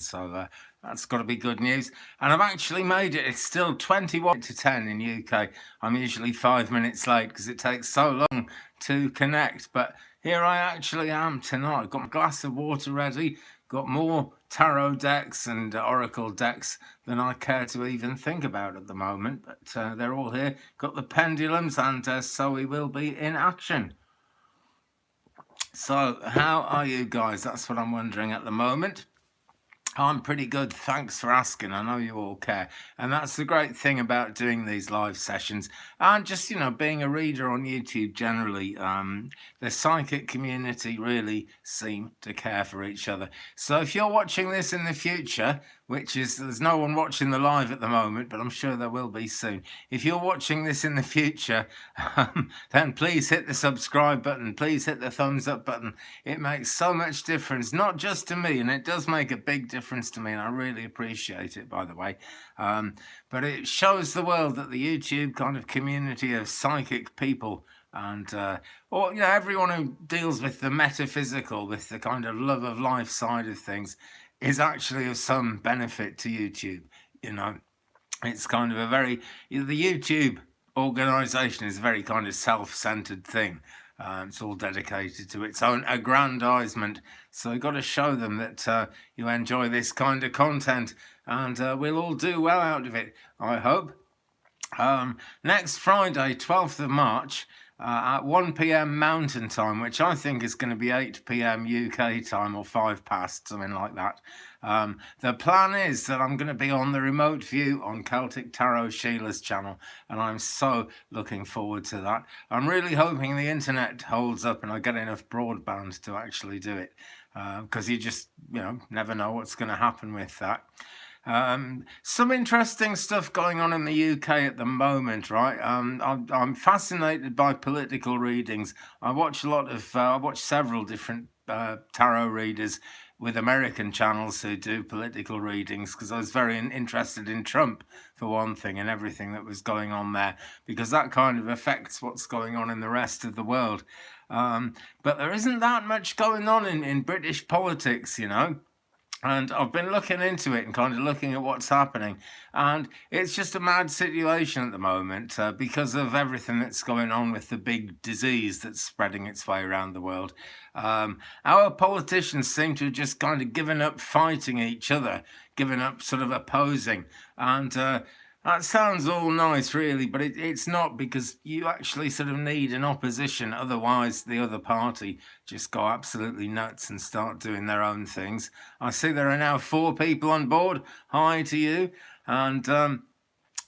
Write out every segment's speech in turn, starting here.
So that's got to be good news. And I've actually made it. It's still 21 to 10 in UK. I'm usually 5 minutes late because it takes so long to connect. But here I actually am tonight. I've got my glass of water ready. Got more tarot decks and oracle decks than I care to even think about at the moment. But they're all here. Got the pendulums, and so we will be in action. So how are you guys? That's what I'm wondering at the moment. I'm pretty good, thanks for asking. I know you all care. And that's the great thing about doing these live sessions and just, being a reader on YouTube generally. The psychic community really seem to care for each other. So if you're watching this in the future, there's no one watching the live at the moment, but I'm sure there will be soon. If you're watching this in the future, then please hit the subscribe button. Please hit the thumbs up button. It makes so much difference, not just to me, and it does make a big difference to me, and I really appreciate it, by the way. But it shows the world that the YouTube kind of community of psychic people and everyone who deals with the metaphysical, with the kind of love of life side of things, is actually of some benefit to YouTube. It's kind of the YouTube organization is a very kind of self-centered thing. It's all dedicated to its own aggrandizement. So you've got to show them that you enjoy this kind of content, and we'll all do well out of it, I hope. Next Friday, 12th of March, at 1 p.m. Mountain Time, which I think is going to be 8 p.m. UK time or 5 past, something like that. The plan is that I'm going to be on the remote view on Celtic Tarot Sheila's channel, and I'm so looking forward to that. I'm really hoping the internet holds up and I get enough broadband to actually do it, because you just, never know what's going to happen with that. Some interesting stuff going on in the UK at the moment, right? I'm fascinated by political readings. I watch several different tarot readers with American channels who do political readings, because I was very interested in Trump, for one thing, and everything that was going on there, because that kind of affects what's going on in the rest of the world. But there isn't that much going on in British politics, And I've been looking into it and kind of looking at what's happening. And it's just a mad situation at the moment because of everything that's going on with the big disease that's spreading its way around the world. Our politicians seem to have just kind of given up fighting each other, given up sort of opposing. And that sounds all nice, really, but it's not, because you actually sort of need an opposition. Otherwise, the other party just go absolutely nuts and start doing their own things. I see there are now 4 people on board. Hi to you. And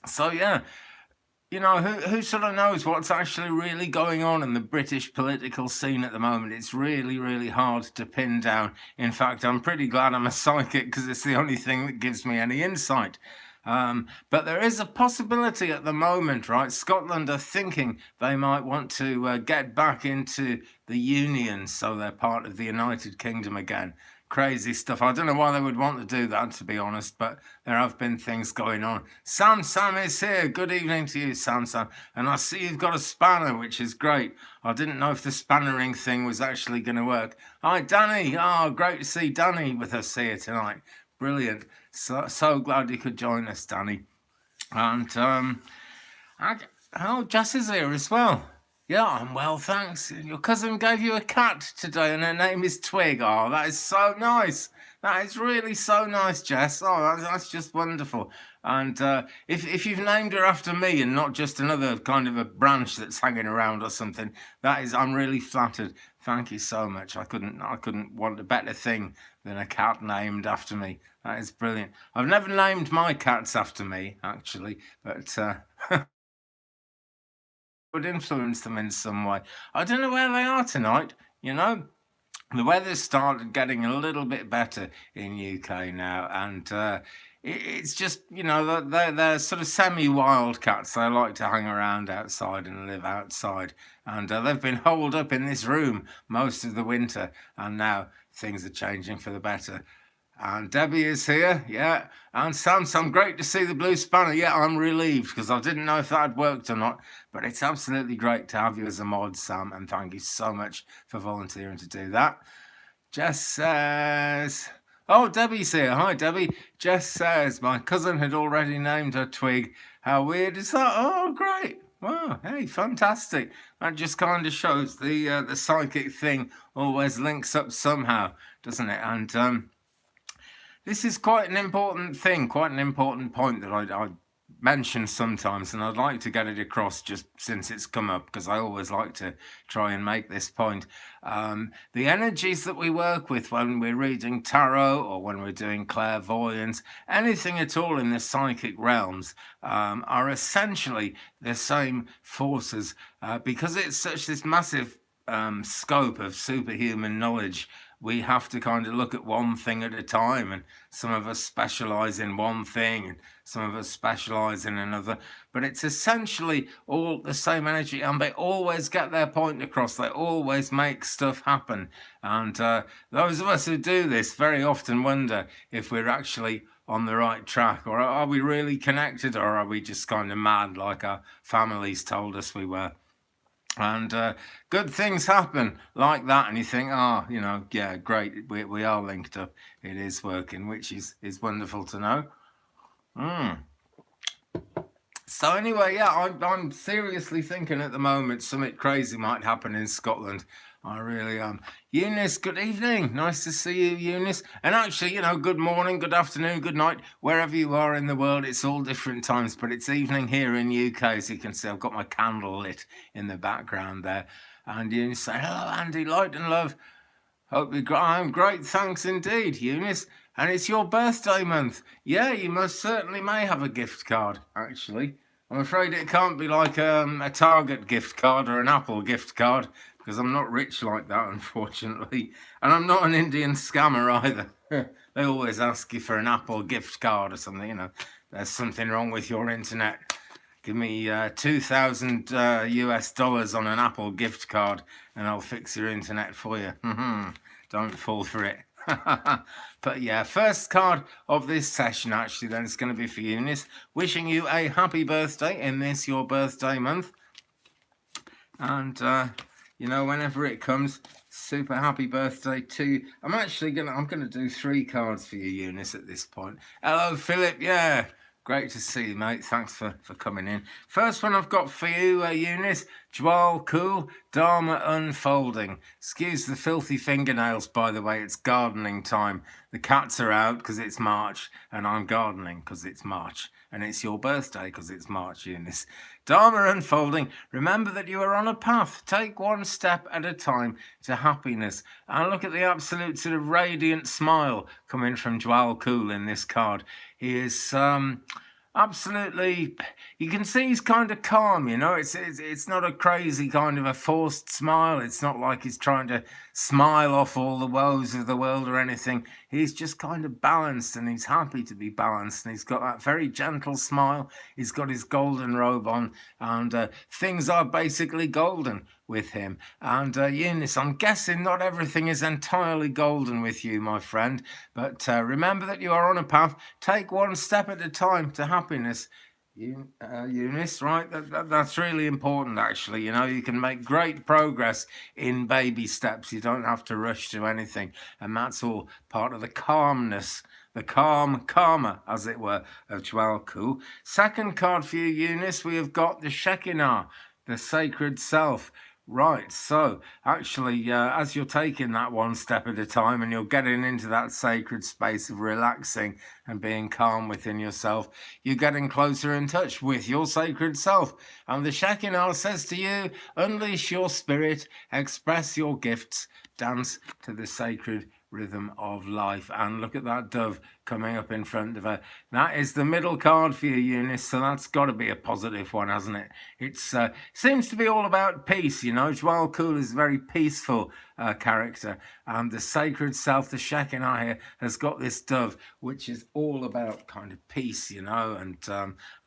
so, yeah, who sort of knows what's actually really going on in the British political scene at the moment? It's really, really hard to pin down. In fact, I'm pretty glad I'm a psychic, because it's the only thing that gives me any insight. But there is a possibility at the moment, right? Scotland are thinking they might want to get back into the Union, so they're part of the United Kingdom again. Crazy stuff. I don't know why they would want to do that, to be honest, but there have been things going on. Sam is here. Good evening to you, Sam. And I see you've got a spanner, which is great. I didn't know if the spannering thing was actually going to work. Hi, Danny. Oh, great to see Danny with us here tonight. Brilliant. So glad you could join us, Danny. And Jess is here as well. Yeah, I'm well, thanks. Your cousin gave you a cat today, and her name is Twig. Oh, that is so nice. That is really so nice, Jess. Oh, that's just wonderful. And if you've named her after me and not just another kind of a branch that's hanging around or something, I'm really flattered. Thank you so much. I couldn't want a better thing than a cat named after me. That is brilliant. I've never named my cats after me, actually, but would influence them in some way. I don't know where they are tonight, The weather's started getting a little bit better in UK now, and it's just, they're sort of semi-wild cats. They like to hang around outside and live outside, and they've been holed up in this room most of the winter, and now things are changing for the better. And Debbie is here, yeah. And Sam, great to see the blue spanner. Yeah, I'm relieved, because I didn't know if that had worked or not. But it's absolutely great to have you as a mod, Sam, and thank you so much for volunteering to do that. Jess says, Oh, Debbie's here. Hi, Debbie. Jess says, my cousin had already named her twig. How weird is that? Oh, great. Wow, hey, fantastic. That just kind of shows the psychic thing always links up somehow, doesn't it? And this is quite an important thing, quite an important point that I mention sometimes, and I'd like to get it across just since it's come up, because I always like to try and make this point. The energies that we work with when we're reading tarot or when we're doing clairvoyance, anything at all in the psychic realms, are essentially the same forces, because it's such this massive scope of superhuman knowledge. We have to kind of look at one thing at a time, and some of us specialize in one thing and some of us specialize in another, but it's essentially all the same energy, and they always get their point across. They always make stuff happen, and those of us who do this very often wonder if we're actually on the right track, or are we really connected, or are we just kind of mad like our families told us we were. And good things happen like that, and you think, oh, yeah, great, we are linked up, it is working, which is wonderful to know. So anyway, yeah, I'm seriously thinking at the moment something crazy might happen in Scotland. I really am. Eunice, good evening. Nice to see you, Eunice. And actually, good morning, good afternoon, good night, wherever you are in the world. It's all different times, but it's evening here in UK, as you can see. I've got my candle lit in the background there. And Eunice say, hello, Andy, light and love. Hope you're great. I'm great, thanks indeed, Eunice. And it's your birthday month. Yeah, you most certainly may have a gift card, actually. I'm afraid it can't be like a Target gift card or an Apple gift card, because I'm not rich like that, unfortunately. And I'm not an Indian scammer either. They always ask you for an Apple gift card or something, There's something wrong with your internet. Give me $2,000 US on an Apple gift card and I'll fix your internet for you. Don't fall for it. But yeah, first card of this session actually then is going to be for Eunice. Wishing you a happy birthday in this your birthday month. And whenever it comes, super happy birthday to you. I'm gonna do 3 cards for you, Eunice, at this point. Hello, Philip. Yeah, great to see you, mate. Thanks for coming in. First one I've got for you, Eunice. Jwal Cool, Dharma Unfolding. Excuse the filthy fingernails, by the way. It's gardening time. The cats are out because it's March, and I'm gardening because it's March. And it's your birthday because it's March, Eunice. Dharma Unfolding. Remember that you are on a path. Take one step at a time to happiness. And look at the absolute sort of radiant smile coming from Jwal Cool in this card. He is absolutely, you can see he's kind of calm, it's not a crazy kind of a forced smile. It's not like he's trying to smile off all the woes of the world or anything. He's just kind of balanced, and he's happy to be balanced, and he's got that very gentle smile. He's got his golden robe on, and things are basically golden with him. And Eunice, I'm guessing not everything is entirely golden with you, my friend, but remember that you are on a path. Take one step at a time to happiness. Eunice, right? That's really important, actually. You can make great progress in baby steps. You don't have to rush to anything, and that's all part of the calmness, the karma, as it were, of Jwal Cool. Second card for you, Eunice, we have got the Shekinah, the sacred self. Right, so actually, as you're taking that one step at a time and you're getting into that sacred space of relaxing and being calm within yourself, you're getting closer in touch with your sacred self. And the Shekinah says to you, unleash your spirit, express your gifts, dance to the sacred rhythm of life. And look at that dove coming up in front of her. That is the middle card for you, Eunice, so that's got to be a positive one, hasn't it? It seems to be all about peace, Jwal Cool is a very peaceful character, and the sacred self, the Shekinah here, has got this dove, which is all about kind of peace, and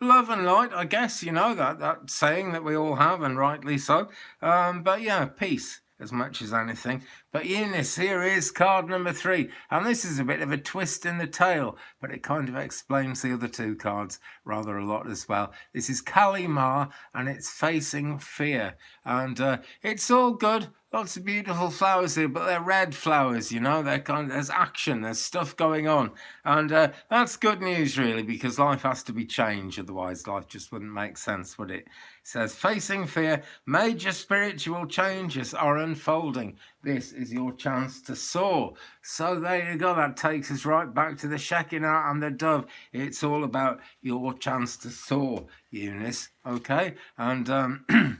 love and light, I guess, that saying that we all have, and rightly so. But yeah, peace as much as anything. But Eunice, here is card number 3, and this is a bit of a twist in the tale, but it kind of explains the other 2 cards rather a lot as well. This is Kali Ma, and it's facing fear, and it's all good. lots of beautiful flowers here, but they're red flowers, you know. There's action, there's stuff going on, and that's good news, really, because life has to be changed. Otherwise, life just wouldn't make sense, would it? It says, facing fear, major spiritual changes are unfolding. This is your chance to soar. So there you go. That takes us right back to the Shekinah and the dove. It's all about your chance to soar, Eunice. Okay, and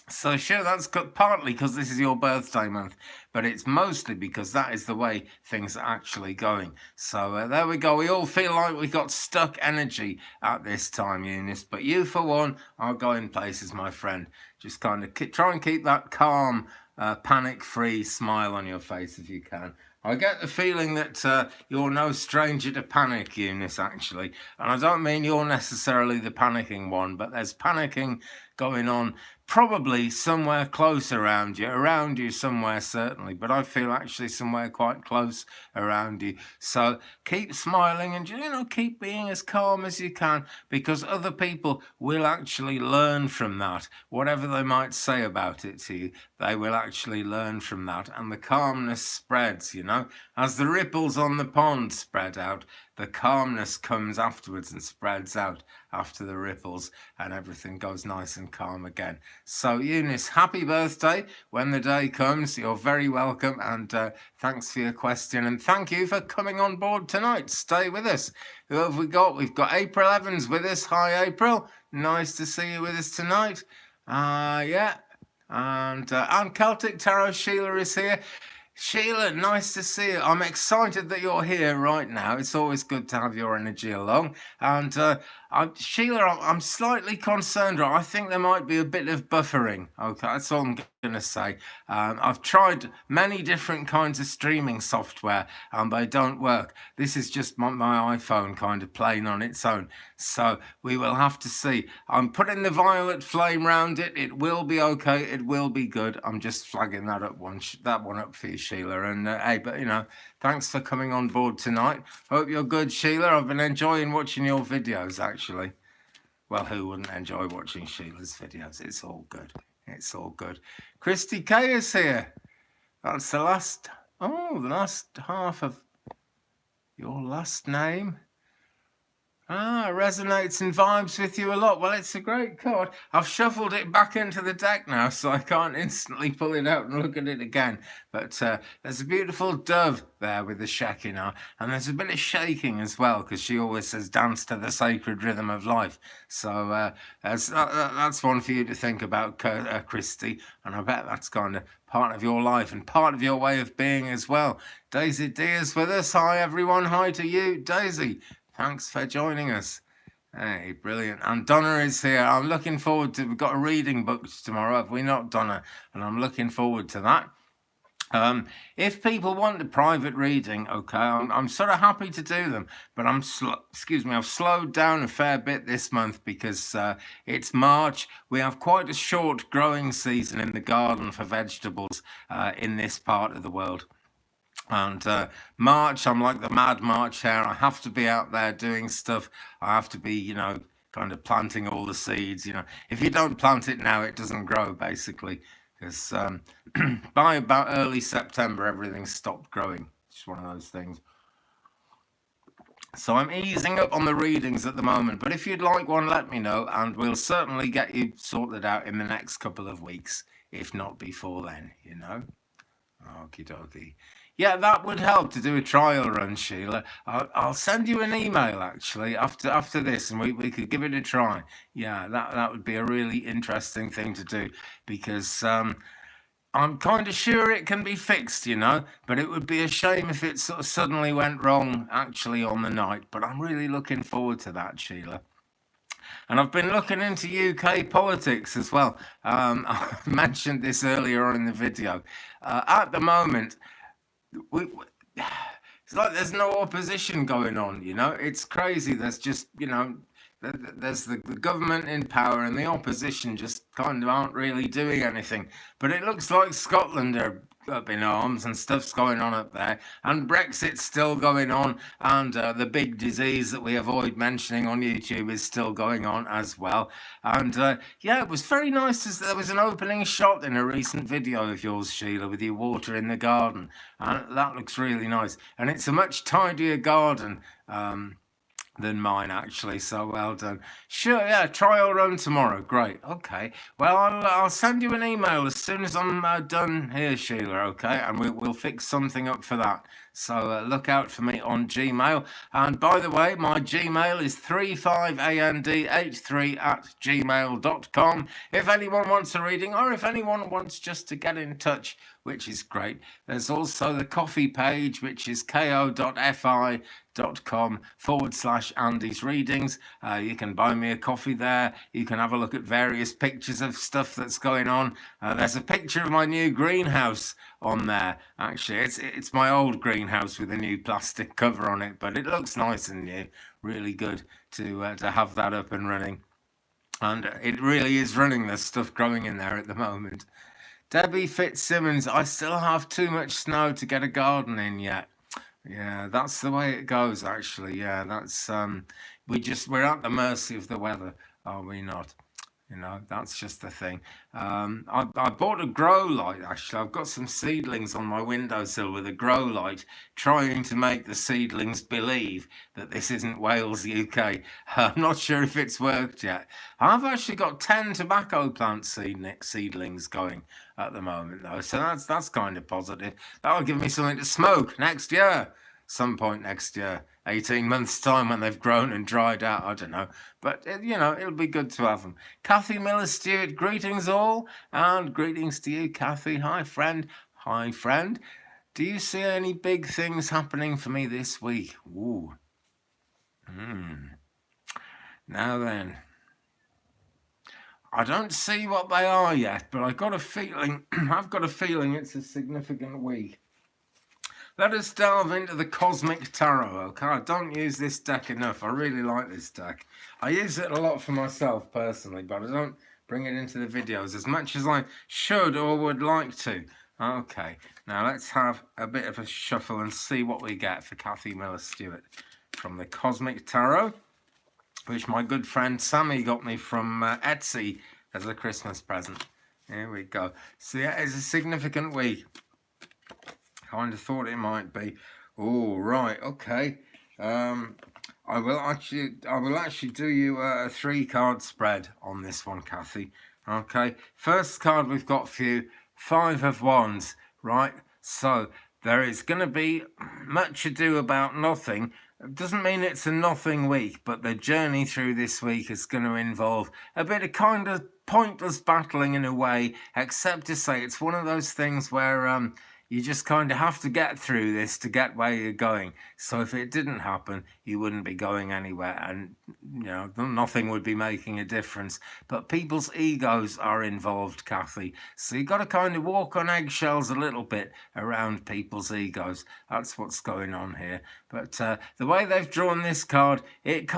so sure, that's partly because this is your birthday month, but it's mostly because that is the way things are actually going. So there we go. We all feel like we got stuck energy at this time, Eunice, but you, for one, are going places, my friend. Just kind of try and keep that calm, panic-free smile on your face if you can. I get the feeling that you're no stranger to panic, Eunice, actually. And I don't mean you're necessarily the panicking one, but there's panicking going on probably somewhere close around you somewhere certainly, but I feel actually somewhere quite close around you. So keep smiling and, you know, keep being as calm as you can, because other people will actually learn from that. Whatever they might say about it to you, they will actually learn from that, and the calmness spreads, you know. As the ripples on the pond spread out, the calmness comes afterwards and spreads out after the ripples, and everything goes nice and calm again. So Eunice, happy birthday when the day comes. You're very welcome, and thanks for your question, and thank you for coming on board tonight. Stay with us. Who have we got? We've got April Evans with us. Hi, April. Nice to see you with us tonight. Yeah. And Celtic Tarot Sheila is here. Sheila, nice to see you. I'm excited that you're here right now. It's always good to have your energy along. And Sheila, I'm slightly concerned. I think there might be a bit of buffering. Okay, that's all I'm going to say. I've tried many different kinds of streaming software and they don't work. This is just my iPhone kind of playing on its own. So we will have to see. I'm putting the violet flame round it. It will be okay. It will be good. I'm just flagging that one up for you, Sheila. And hey, but you know, thanks for coming on board tonight. Hope you're good, Sheila. I've been enjoying watching your videos, actually. Well, who wouldn't enjoy watching Sheila's videos? It's all good. It's all good. Christy K is here. That's the last half of your last name. Resonates and vibes with you a lot. Well, it's a great card. I've shuffled it back into the deck now, so I can't instantly pull it out and look at it again. But there's a beautiful dove there with the Shekinah, and there's a bit of shaking as well, because she always says, dance to the sacred rhythm of life. So that's one for you to think about, Christy, and I bet that's kind of part of your life and part of your way of being as well. Daisy D is with us. Hi, everyone. Hi to you, Daisy. Thanks for joining us. Hey, brilliant. And Donna is here. I'm looking forward to, we've got a reading booked tomorrow, have we not, Donna? And I'm looking forward to that. If people want a private reading, okay, I'm sort of happy to do them, but I've slowed down a fair bit this month because it's March. We have quite a short growing season in the garden for vegetables in this part of the world. And March, I'm like the mad March hare. I have to be out there doing stuff. I have to be, you know, kind of planting all the seeds. You know, if you don't plant it now, it doesn't grow, basically. Because by about early September, everything stopped growing. It's one of those things. So I'm easing up on the readings at the moment. But if you'd like one, let me know. And we'll certainly get you sorted out in the next couple of weeks. If not before then, you know. Okie dokie. Yeah, that would help to do a trial run, Sheila. I'll send you an email, actually, after this, and we could give it a try. Yeah, that would be a really interesting thing to do, because I'm kind of sure it can be fixed, you know, but it would be a shame if it sort of suddenly went wrong, actually, on the night. But I'm really looking forward to that, Sheila. And I've been looking into UK politics as well. I mentioned this earlier on in the video. At the moment, it's like there's no opposition going on, you know. It's crazy. There's just, you know, there's the government in power and the opposition just kind of aren't really doing anything. But it looks like Scotland are up in arms and stuff's going on up there, and Brexit's still going on, and the big disease that we avoid mentioning on YouTube is still going on as well. And yeah, it was very nice as there was an opening shot in a recent video of yours, Sheila, with your water in the garden, and that looks really nice. And it's a much tidier garden than mine, actually, so well done. Sure, yeah, trial run tomorrow. Great. Okay. Well, I'll send you an email as soon as I'm done here, Sheila, okay? And we'll fix something up for that. So look out for me on Gmail. And by the way, my Gmail is 35and83@gmail.com. If anyone wants a reading, or if anyone wants just to get in touch, which is great. There's also the coffee page, which is ko.fi.com/Andy's Readings. You can buy me a coffee there. You can have a look at various pictures of stuff that's going on. There's a picture of my new greenhouse on there. Actually, it's my old greenhouse with a new plastic cover on it, but it looks nice and new. Really good to have that up and running. And it really is running. There's stuff growing in there at the moment. Debbie Fitzsimmons, I still have too much snow to get a garden in yet. Yeah, that's the way it goes, actually. Yeah, that's we're at the mercy of the weather, are we not? You know, that's just the thing. I bought a grow light, actually. I've got some seedlings on my windowsill with a grow light, trying to make the seedlings believe that this isn't Wales, UK. I'm not sure if it's worked yet. I've actually got 10 tobacco plant seedlings going at the moment, though, so that's kind of positive. That'll give me something to smoke next year. Some point next year, 18 months' time when they've grown and dried out, I don't know. But, you know, it'll be good to have them. Kathy Miller-Stewart, greetings all, and greetings to you, Kathy. Hi, friend. Hi, friend. Do you see any big things happening for me this week? Ooh. Now then. I don't see what they are yet, but I've got a feeling it's a significant week. Let us delve into the Cosmic Tarot, okay? I don't use this deck enough. I really like this deck. I use it a lot for myself, personally, but I don't bring it into the videos as much as I should or would like to. Okay, now let's have a bit of a shuffle and see what we get for Kathy Miller-Stewart from the Cosmic Tarot, which my good friend Sammy got me from Etsy as a Christmas present. Here we go. So yeah, it's a significant week. Kind of thought it might be. Oh, right, okay. I will actually do you a 3-card spread on this one, Kathy. Okay. First card we've got for you, 5 of Wands, right? So there is going to be much ado about nothing. It doesn't mean it's a nothing week, but the journey through this week is going to involve a bit of kind of pointless battling in a way, except to say it's one of those things where you just kind of have to get through this to get where you're going. So if it didn't happen, you wouldn't be going anywhere, and you know, nothing would be making a difference. But people's egos are involved, Kathy. So you've got to kind of walk on eggshells a little bit around people's egos. That's what's going on here. But the way they've drawn this card, it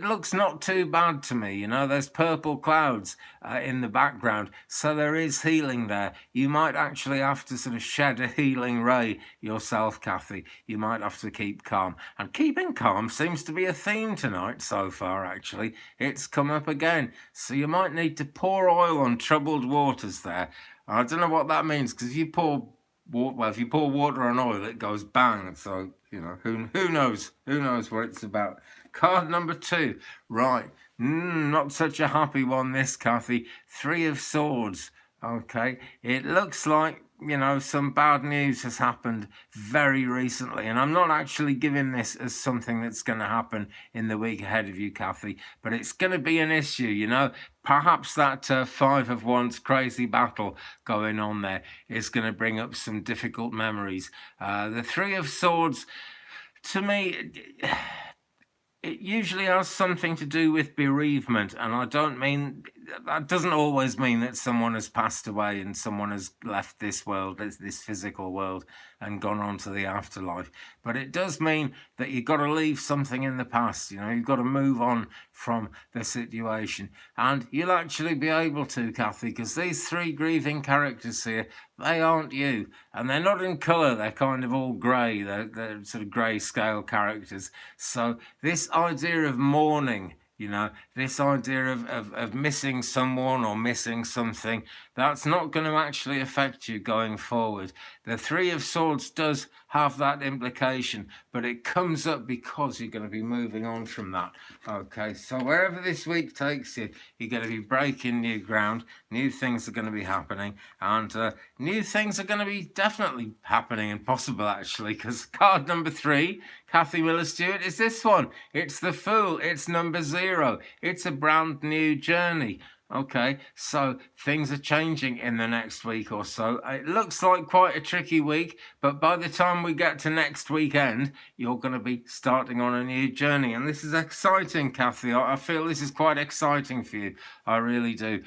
looks not too bad to me. You know, there's purple clouds in the background, so there is healing there. You might actually have to sort of shed a healing ray yourself, Kathy. You might have to keep calm. And keeping calm seems to be a theme tonight so far, actually. It's come up again. So you might need to pour oil on troubled waters there. I don't know what that means, because if you pour water on oil, it goes bang. So, you know, who knows? Who knows what it's about? Card number 2. Right. Not such a happy one, this, Kathy. 3 of Swords. Okay. It looks like, you know, some bad news has happened very recently. And I'm not actually giving this as something that's going to happen in the week ahead of you, Kathy. But it's going to be an issue, you know. Perhaps that 5 of Wands crazy battle going on there is going to bring up some difficult memories. The 3 of Swords, to me, it usually has something to do with bereavement, and I don't mean that doesn't always mean that someone has passed away and someone has left this world, this physical world, and gone on to the afterlife. But it does mean that you've got to leave something in the past. You know, you've got to move on from the situation. And you'll actually be able to, Kathy, because these three grieving characters here, they aren't you. And they're not in colour, they're kind of all grey. They're sort of grey scale characters. So this idea of mourning, you know, this idea of missing someone or missing something, that's not going to actually affect you going forward. The Three of Swords does have that implication, but it comes up because you're going to be moving on from that. Okay, so wherever this week takes you, you're going to be breaking new ground. New things are going to be happening, and new things are going to be definitely happening and possible, actually, because card number 3, Kathy Miller-Stewart, is this one. It's the Fool. It's number 0. It's a brand new journey. Okay, so things are changing in the next week or so. It looks like quite a tricky week, but by the time we get to next weekend, you're going to be starting on a new journey. And this is exciting, Kathy. I feel this is quite exciting for you. I really do.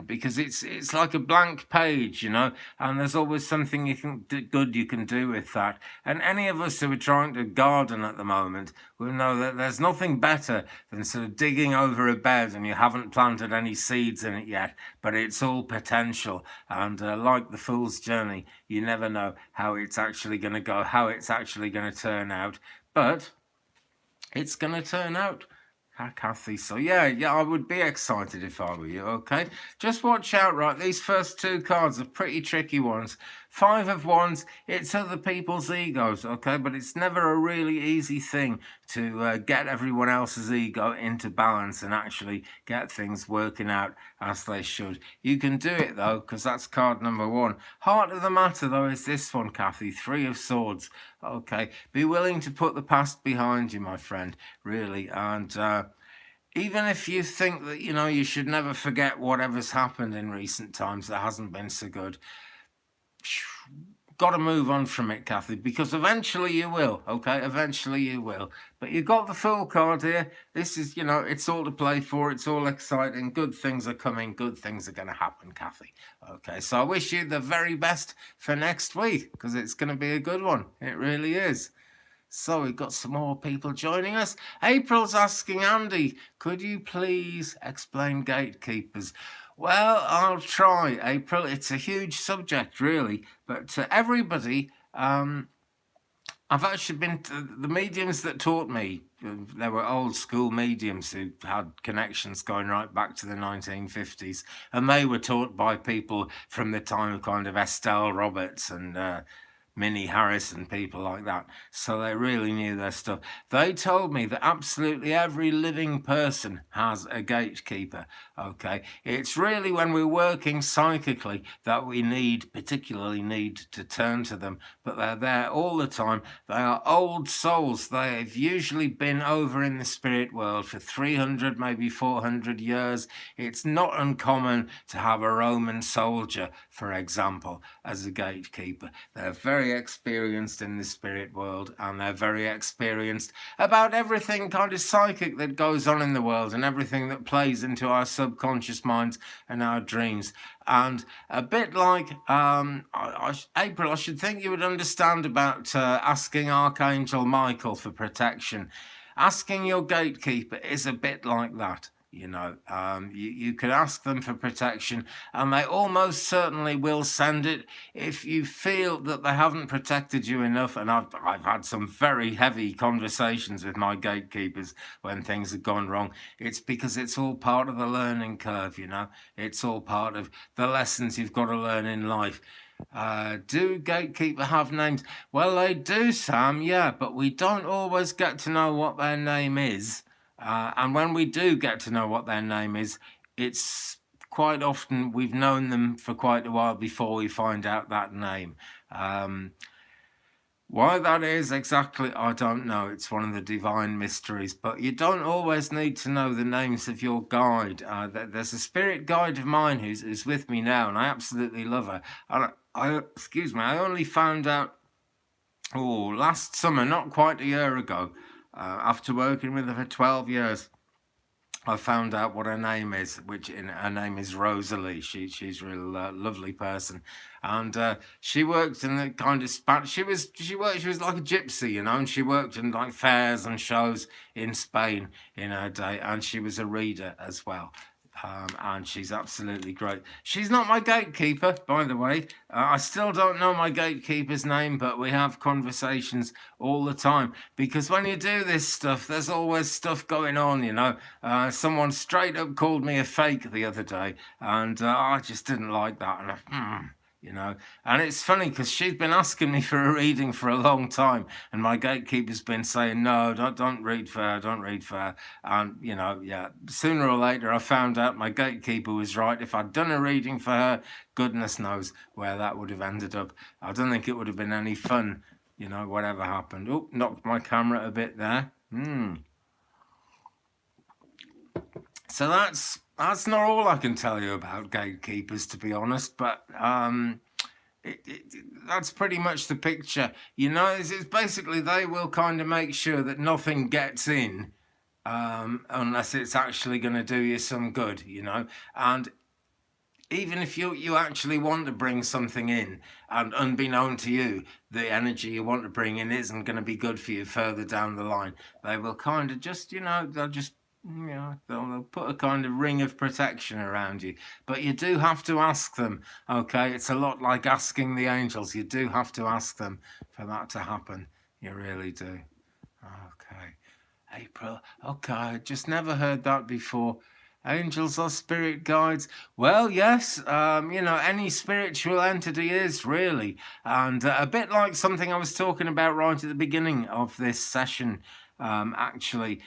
Because it's like a blank page, you know, and there's always something good you can do with that. And any of us who are trying to garden at the moment will know that there's nothing better than sort of digging over a bed and you haven't planted any seeds in it yet, but it's all potential. And like the Fool's Journey, you never know how it's actually going to go, how it's actually going to turn out, but it's going to turn out, Kathy. So yeah, I would be excited if I were you. Okay, just watch out, right? These first 2 cards are pretty tricky ones. 5 of Wands, it's other people's egos, okay, but it's never a really easy thing to get everyone else's ego into balance and actually get things working out as they should. You can do it though, because that's card number 1. Heart of the matter though is this one, Kathy, 3 of Swords. Okay, be willing to put the past behind you, my friend, really. And even if you think that, you know, you should never forget whatever's happened in recent times that hasn't been so good, got to move on from it, Kathy, because eventually you will, okay? Eventually you will. But you got the Fool card here. This is, you know, it's all to play for. It's all exciting. Good things are coming. Good things are going to happen, Kathy. Okay, so I wish you the very best for next week, because it's going to be a good one. It really is. So we've got some more people joining us. April's asking, Andy, could you please explain gatekeepers? Well, I'll try, April. It's a huge subject, really. But to everybody, I've actually been to the mediums that taught me. They were old school mediums who had connections going right back to the 1950s. And they were taught by people from the time of kind of Estelle Roberts and Minnie Harris and people like that. So they really knew their stuff. They told me that absolutely every living person has a gatekeeper, okay? It's really when we're working psychically that we particularly need to turn to them, but they're there all the time. They are old souls. They've usually been over in the spirit world for 300, maybe 400 years. It's not uncommon to have a Roman soldier, for example, as a gatekeeper. They're very experienced in the spirit world, and they're very experienced about everything kind of psychic that goes on in the world and everything that plays into our subconscious minds and our dreams. And a bit like April, I should think you would understand about asking Archangel Michael for protection. Asking your gatekeeper is a bit like that. You know, you can ask them for protection, and they almost certainly will send it if you feel that they haven't protected you enough. And I've had some very heavy conversations with my gatekeepers when things have gone wrong. It's because it's all part of the learning curve, you know. It's all part of the lessons you've got to learn in life. Do gatekeeper have names? Well, they do, Sam, yeah, but we don't always get to know what their name is. And when we do get to know what their name is, it's quite often we've known them for quite a while before we find out that name. Why that is exactly, I don't know. It's one of the divine mysteries, but you don't always need to know the names of your guide. There's a spirit guide of mine who's with me now, and I absolutely love her. And I only found out, last summer, not quite a year ago, after working with her for 12 years. I found out what her name is, her name is Rosalie. She's a real lovely person, and she worked in the kind of she was like a gypsy, you know, and she worked in like fairs and shows in Spain in her day, and she was a reader as well. And she's absolutely great. She's not my gatekeeper, by the way. I still don't know my gatekeeper's name, but we have conversations all the time, because when you do this stuff, there's always stuff going on, you know. Someone straight up called me a fake the other day, and I just didn't like that. And you know, and it's funny because she's been asking me for a reading for a long time, and my gatekeeper's been saying, no, don't read for her, don't read for her. And you know, yeah, sooner or later I found out my gatekeeper was right. If I'd done a reading for her, goodness knows where that would have ended up. I don't think it would have been any fun, you know, whatever happened. Oh, knocked my camera a bit there. So that's not all I can tell you about gatekeepers, to be honest, but that's pretty much the picture. You know, it's basically they will kind of make sure that nothing gets in unless it's actually going to do you some good, you know. And even if you actually want to bring something in, and unbeknown to you, the energy you want to bring in isn't going to be good for you further down the line, they will kind of just, you know, they'll put a kind of ring of protection around you. But you do have to ask them, okay? It's a lot like asking the angels. You do have to ask them for that to happen. You really do. Okay. April. Okay, I just never heard that before. Angels or spirit guides? Well, yes, you know, any spiritual entity is really. And a bit like something I was talking about right at the beginning of this session, actually.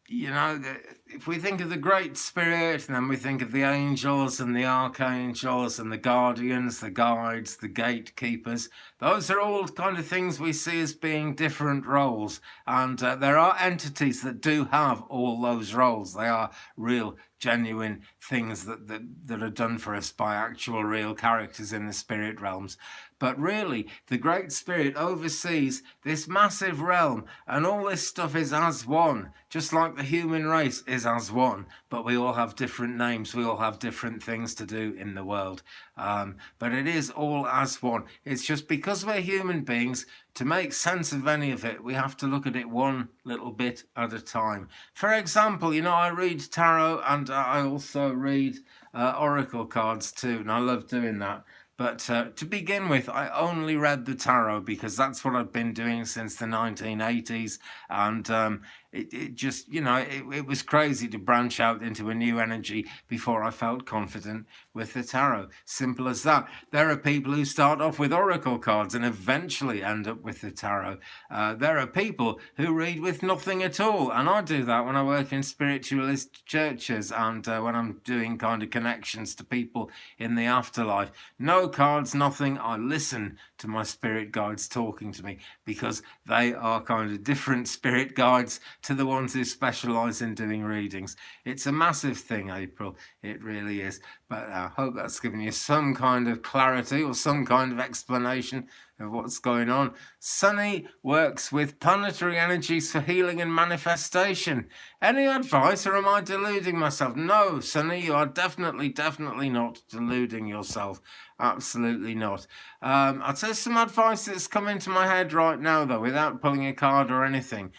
You know, if we think of the Great Spirit, and then we think of the angels and the archangels and the guardians, the guides, the gatekeepers, those are all kind of things we see as being different roles. And there are entities that do have all those roles. They are real, genuine things that are done for us by actual real characters in the spirit realms. But really, the Great Spirit oversees this massive realm, and all this stuff is as one, just like the human race is as one, but we all have different names, we all have different things to do in the world. But it is all as one. It's just because we're human beings, to make sense of any of it, we have to look at it one little bit at a time. For example, you know, I read tarot, and I also read oracle cards too, and I love doing that. But to begin with, I only read the tarot because that's what I've been doing since the 1980s. And it just, you know, it was crazy to branch out into a new energy before I felt confident with the tarot. Simple as that. There are people who start off with oracle cards and eventually end up with the tarot. There are people who read with nothing at all. And I do that when I work in spiritualist churches and when I'm doing kind of connections to people in the afterlife. No cards, nothing. I listen to my spirit guides talking to me because they are kind of different spirit guides to the ones who specialize in doing readings. It's a massive thing, April. It really is. But I hope that's given you some kind of clarity or some kind of explanation of what's going on. Sunny works with planetary energies for healing and manifestation. Any advice, or am I deluding myself? No, Sunny, you are definitely not deluding yourself. Absolutely not. I'll tell you some advice that's come into my head right now, though, without pulling a card or anything.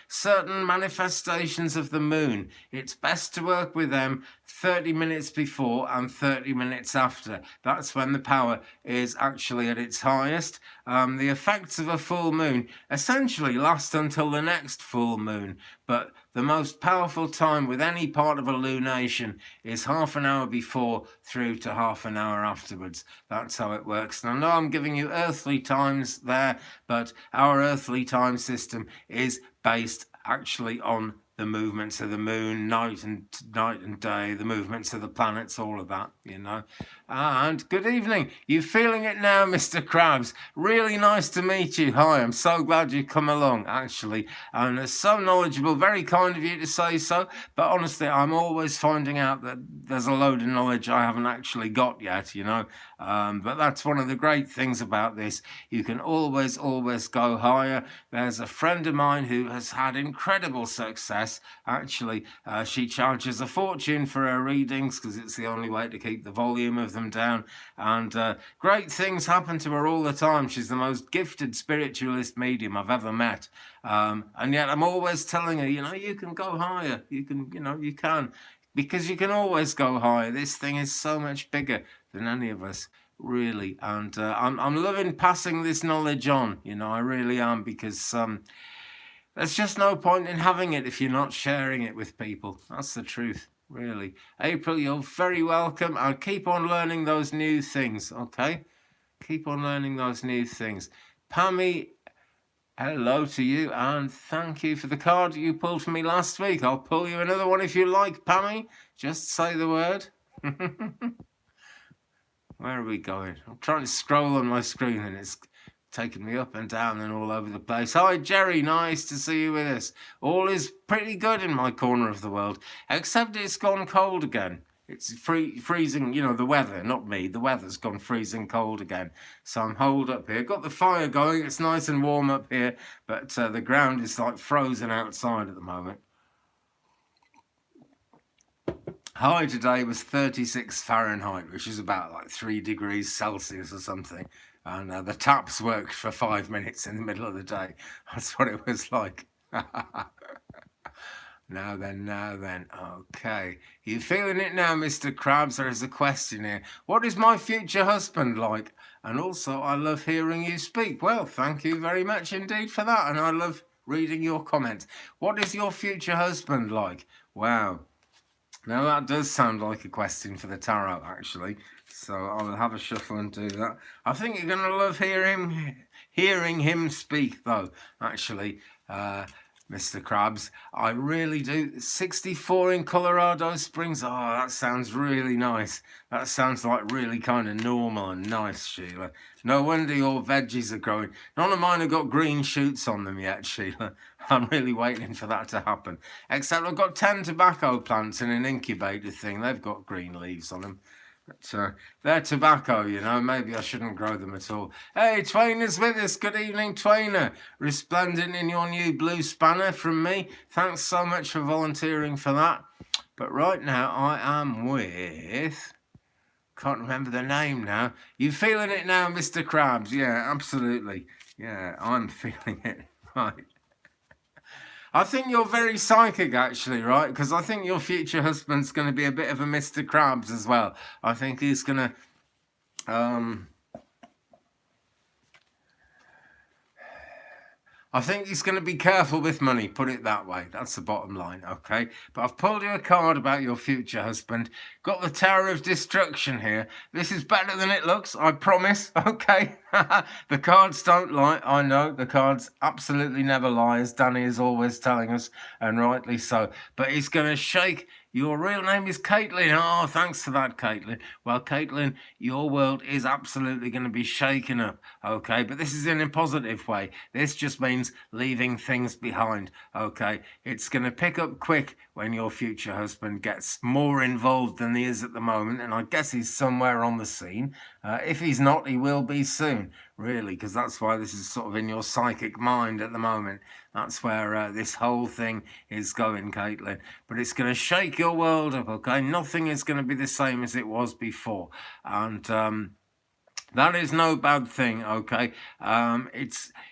Certain manifestations of the moon, it's best to work with them 30 minutes before and 30 minutes after. That's when the power is actually at its highest. The effects of a full moon essentially last until the next full moon, but the most powerful time with any part of a lunation is half an hour before through to half an hour afterwards. That's how it works. And I know I'm giving you earthly times there, but our earthly time system is based actually on the movements of the moon, night and day, the movements of the planets, all of that, you know. And good evening. You feeling it now, Mr. Krabs? Really nice to meet you. Hi, I'm so glad you've come along, actually. And it's so knowledgeable, very kind of you to say so. But honestly, I'm always finding out that there's a load of knowledge I haven't actually got yet, you know. But that's one of the great things about this. You can always go higher. There's a friend of mine who has had incredible success guess. Actually, she charges a fortune for her readings because it's the only way to keep the volume of them down. And great things happen to her all the time. She's the most gifted spiritualist medium I've ever met. And yet I'm always telling her, you can go higher. You can. Because you can always go higher. This thing is so much bigger than any of us, really. And I'm loving passing this knowledge on. I really am, because there's just no point in having it if you're not sharing it with people. That's the truth, really. April, you're very welcome. I'll keep on learning those new things, okay? Keep on learning those new things. Pammy, hello to you, and thank you for the card you pulled for me last week. I'll pull you another one if you like, Pammy. Just say the word. Where are we going? I'm trying to scroll on my screen and it's taking me up and down and all over the place. Hi, Jerry. Nice to see you with us. All is pretty good in my corner of the world, except it's gone cold again. It's freezing, the weather, not me. The weather's gone freezing cold again. So I'm holed up here. Got the fire going. It's nice and warm up here, but the ground is like frozen outside at the moment. High today was 36 Fahrenheit, which is about like 3 degrees Celsius or something. And the taps worked for 5 minutes in the middle of the day. That's what it was like. Now then. Okay. You feeling it now, Mr. Krabs? There is a question here. What is my future husband like? And also, I love hearing you speak. Well, thank you very much indeed for that. And I love reading your comments. What is your future husband like? Wow. Now that does sound like a question for the tarot, actually. So I will have a shuffle and do that. I think you're going to love hearing him speak, though, actually, Mr. Krabs. I really do. 64 in Colorado Springs. Oh, that sounds really nice. That sounds like really kind of normal and nice, Sheila. No wonder your veggies are growing. None of mine have got green shoots on them yet, Sheila. I'm really waiting for that to happen. Except I've got 10 tobacco plants in an incubator thing. They've got green leaves on them. But they're tobacco, Maybe I shouldn't grow them at all. Hey, Twainer's with us. Good evening, Twainer. Resplendent in your new blue spanner from me. Thanks so much for volunteering for that. But right now I am with... Can't remember the name now. You feeling it now, Mr. Krabs? Yeah, absolutely. Yeah, I'm feeling it. Right. I think you're very psychic, actually, right? Because I think your future husband's going to be a bit of a Mr. Krabs as well. I think he's going to... I think he's going to be careful with money, put it that way. That's the bottom line, okay? But I've pulled you a card about your future husband. Got the Tower of Destruction here. This is better than it looks, I promise, okay? The cards don't lie, I know. The cards absolutely never lie, as Danny is always telling us, and rightly so. But he's going to shake... Your real name is Caitlin. Oh, thanks for that, Caitlin. Well, Caitlin, your world is absolutely going to be shaken up, okay? But this is in a positive way. This just means leaving things behind, okay? It's going to pick up quick when your future husband gets more involved than he is at the moment, and I guess he's somewhere on the scene. If he's not, he will be soon, really, because that's why this is sort of in your psychic mind at the moment. That's where this whole thing is going, Caitlin. But it's going to shake your world up, okay? Nothing is going to be the same as it was before. And that is no bad thing, okay?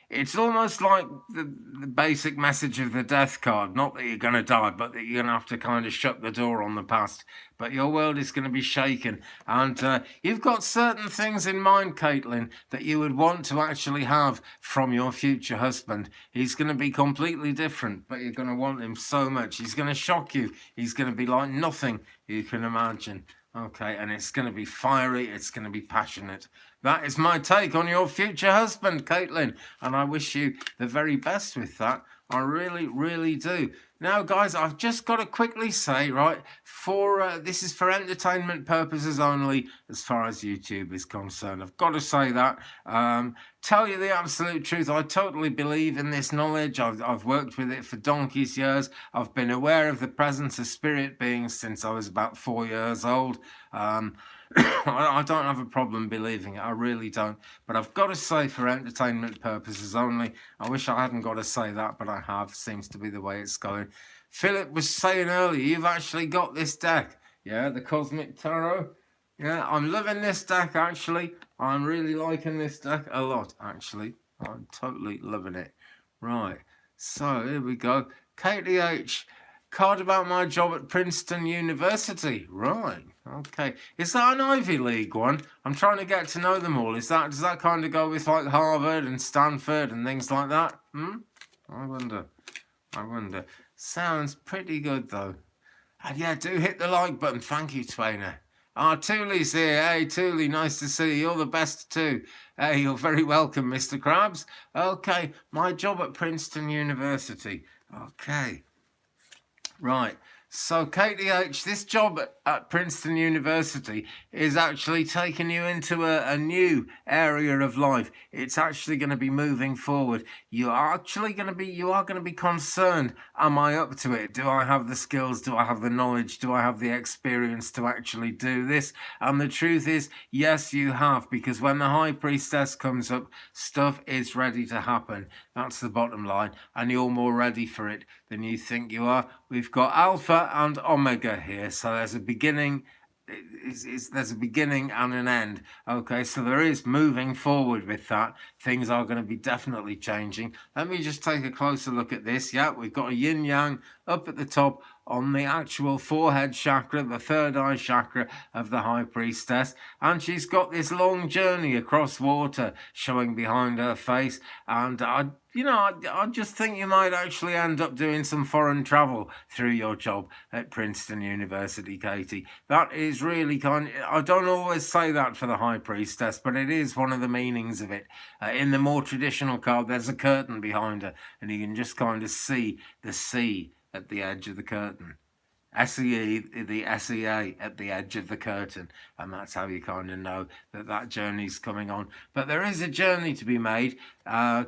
It's almost like the basic message of the death card. Not that you're going to die, but that you're going to have to kind of shut the door on the past. But your world is going to be shaken. And you've got certain things in mind, Caitlin, that you would want to actually have from your future husband. He's going to be completely different, but you're going to want him so much. He's going to shock you. He's going to be like nothing you can imagine. Okay, and it's going to be fiery, it's going to be passionate. That is my take on your future husband, Caitlin, and I wish you the very best with that. I really, really do. Now, guys, I've just got to quickly say, right, this is for entertainment purposes only as far as YouTube is concerned. I've got to say that. Tell you the absolute truth, I totally believe in this knowledge. I've worked with it for donkey's years. I've been aware of the presence of spirit beings since I was about 4 years old. I don't have a problem believing it. I really don't. But I've got to say, for entertainment purposes only, I wish I hadn't got to say that, but I have. Seems to be the way it's going. Philip was saying earlier, you've actually got this deck. Yeah, the Cosmic Tarot. Yeah, I'm loving this deck, actually. I'm really liking this deck a lot, actually. I'm totally loving it. Right, so here we go. KDH, card about my job at Princeton University. Right, okay. Is that an Ivy League one? I'm trying to get to know them all. Does that kind of go with like Harvard and Stanford and things like that? I wonder. Sounds pretty good though. And yeah, do hit the like button. Thank you, Twainer. Tooley's here. Hey, Tooley, nice to see you. You're the best too. Hey, you're very welcome, Mr. Krabs. Okay, my job at Princeton University. Okay. Right. So, KDH, this job at Princeton University is actually taking you into a new area of life. It's actually going to be moving forward. You are going to be concerned. Am I up to it? Do I have the skills? Do I have the knowledge? Do I have the experience to actually do this? And the truth is, yes, you have, because when the High Priestess comes up, stuff is ready to happen. That's the bottom line. And you're more ready for it than you think you are. We've got Alpha and Omega here, so there's a beginning. There's a beginning and an end. Okay, so there is moving forward with that. Things are going to be definitely changing. Let me just take a closer look at this. Yeah, we've got a yin yang up at the top on the actual forehead chakra, the third eye chakra of the High Priestess, and she's got this long journey across water showing behind her face. And I just think you might actually end up doing some foreign travel through your job at Princeton University, Katie. That is really I don't always say that for the High Priestess, but it is one of the meanings of it. In the more traditional card, there's a curtain behind her, and you can just kind of see the sea at the edge of the curtain. SEE, the SEA at the edge of the curtain, and that's how you kind of know that journey's coming on. But there is a journey to be made,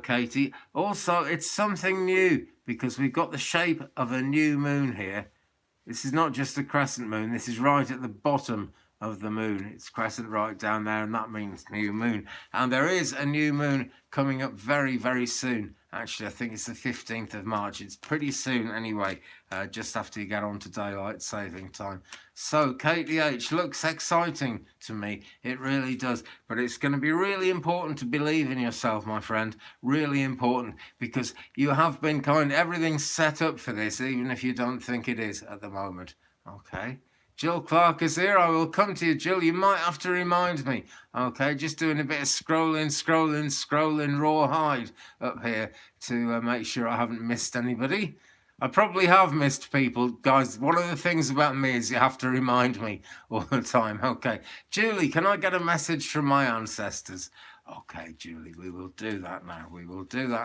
Katie. Also, it's something new, because we've got the shape of a new moon here. This is not just a crescent moon. This is right at the bottom of the moon. It's crescent right down there, and that means new moon. And there is a new moon coming up very, very soon. Actually, I think it's the 15th of March. It's pretty soon anyway, just after you get on to daylight saving time. So, KDH looks exciting to me. It really does. But it's going to be really important to believe in yourself, my friend. Really important, because you have been everything's set up for this, even if you don't think it is at the moment. Okay. Jill Clark is here. I will come to you, Jill. You might have to remind me. Okay, just doing a bit of scrolling rawhide up here to make sure I haven't missed anybody. I probably have missed people, guys. One of the things about me is you have to remind me all the time. Okay, Julie, can I get a message from my ancestors? Okay, Julie, we will do that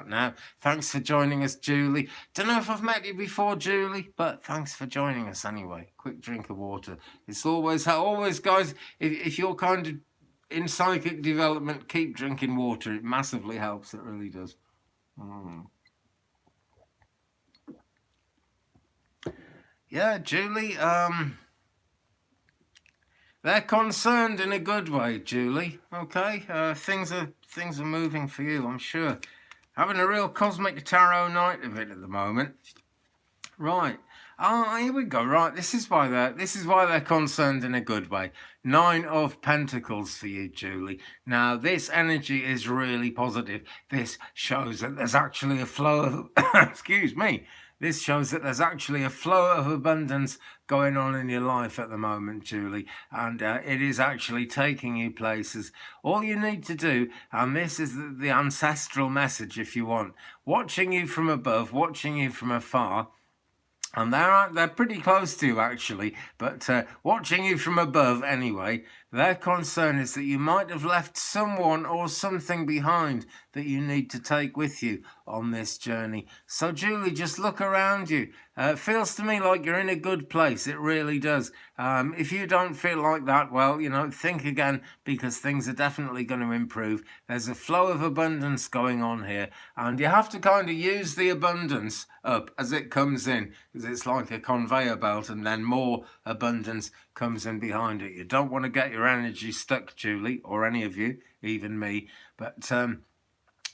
now. Thanks for joining us, Julie. Don't know if I've met you before, Julie, but thanks for joining us anyway. Quick drink of water. It's always, guys, if you're kind of in psychic development, keep drinking water. It massively helps. It really does. Yeah, Julie, they're concerned in a good way, Julie. Okay, things are moving for you, I'm sure. Having a real cosmic tarot night of it at the moment. Right. Here we go. Right. This is why they're concerned in a good way. 9 of Pentacles for you, Julie. Now, this energy is really positive. This shows that there's actually a flow of excuse me. This shows that there's actually a flow of abundance going on in your life at the moment, Julie, and it is actually taking you places. All you need to do, and this is the ancestral message if you want, watching you from above, watching you from afar, and they're pretty close to you actually, but watching you from above anyway, their concern is that you might have left someone or something behind that you need to take with you on this journey. So Julie, just look around you. It feels to me like you're in a good place. It really does. If you don't feel like that, well, think again, because things are definitely going to improve. There's a flow of abundance going on here, and you have to kind of use the abundance up as it comes in, because it's like a conveyor belt, and then more abundance comes in behind it. You don't want to get your your energy stuck, Julie, or any of you, even me. But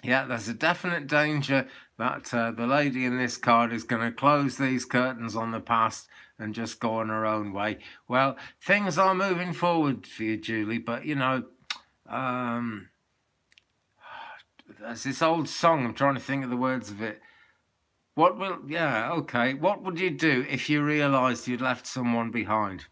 yeah, there's a definite danger that the lady in this card is going to close these curtains on the past and just go on her own way. Well, things are moving forward for you, Julie, but you know, there's this old song, I'm trying to think of the words of it. What would you do if you realised you'd left someone behind?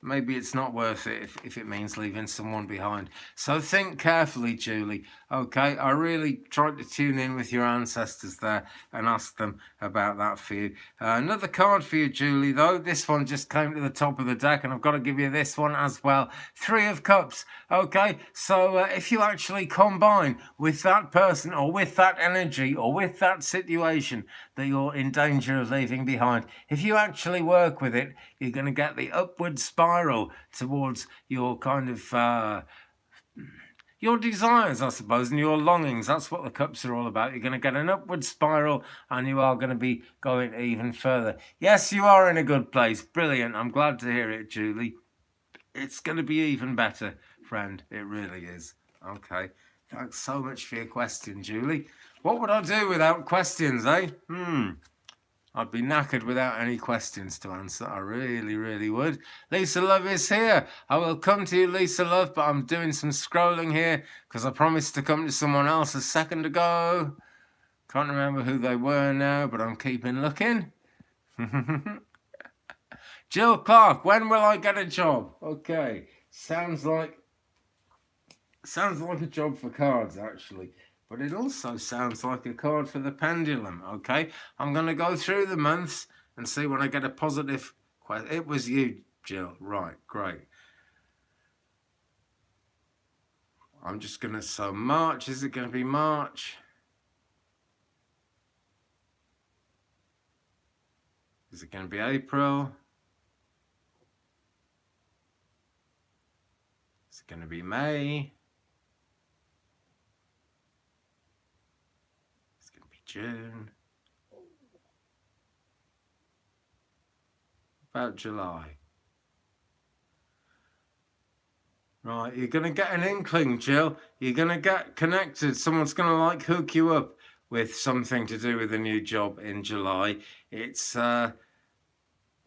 Maybe it's not worth it if it means leaving someone behind. So think carefully, Julie. Okay, I really tried to tune in with your ancestors there and ask them about that for you. Another card for you, Julie, though. This one just came to the top of the deck, and I've got to give you this one as well. 3 of Cups. Okay, so if you actually combine with that person or with that energy or with that situation that you're in danger of leaving behind, if you actually work with it, you're going to get the upward spiral towards your kind of your desires, I suppose, and your longings. That's what the cups are all about. You're going to get an upward spiral and you are going to be going even further. Yes, you are in a good place. Brilliant. I'm glad to hear it, Julie. It's going to be even better, friend. It really is. Okay. Thanks so much for your question, Julie. What would I do without questions, eh? I'd be knackered without any questions to answer. I really, really would. Lisa Love is here. I will come to you, Lisa Love, but I'm doing some scrolling here because I promised to come to someone else a second ago. Can't remember who they were now, but I'm keeping looking. Jill Clark, when will I get a job? Okay, sounds like a job for cards, actually. But it also sounds like a card for the pendulum, okay? I'm going to go through the months and see when I get a positive question. It was you, Jill. Right, great. I'm just going to, so March, is it going to be March? Is it going to be April? Is it going to be May? June, about July. Right, you're going to get an inkling, Jill. You're going to get connected. Someone's going to like hook you up with something to do with a new job in July.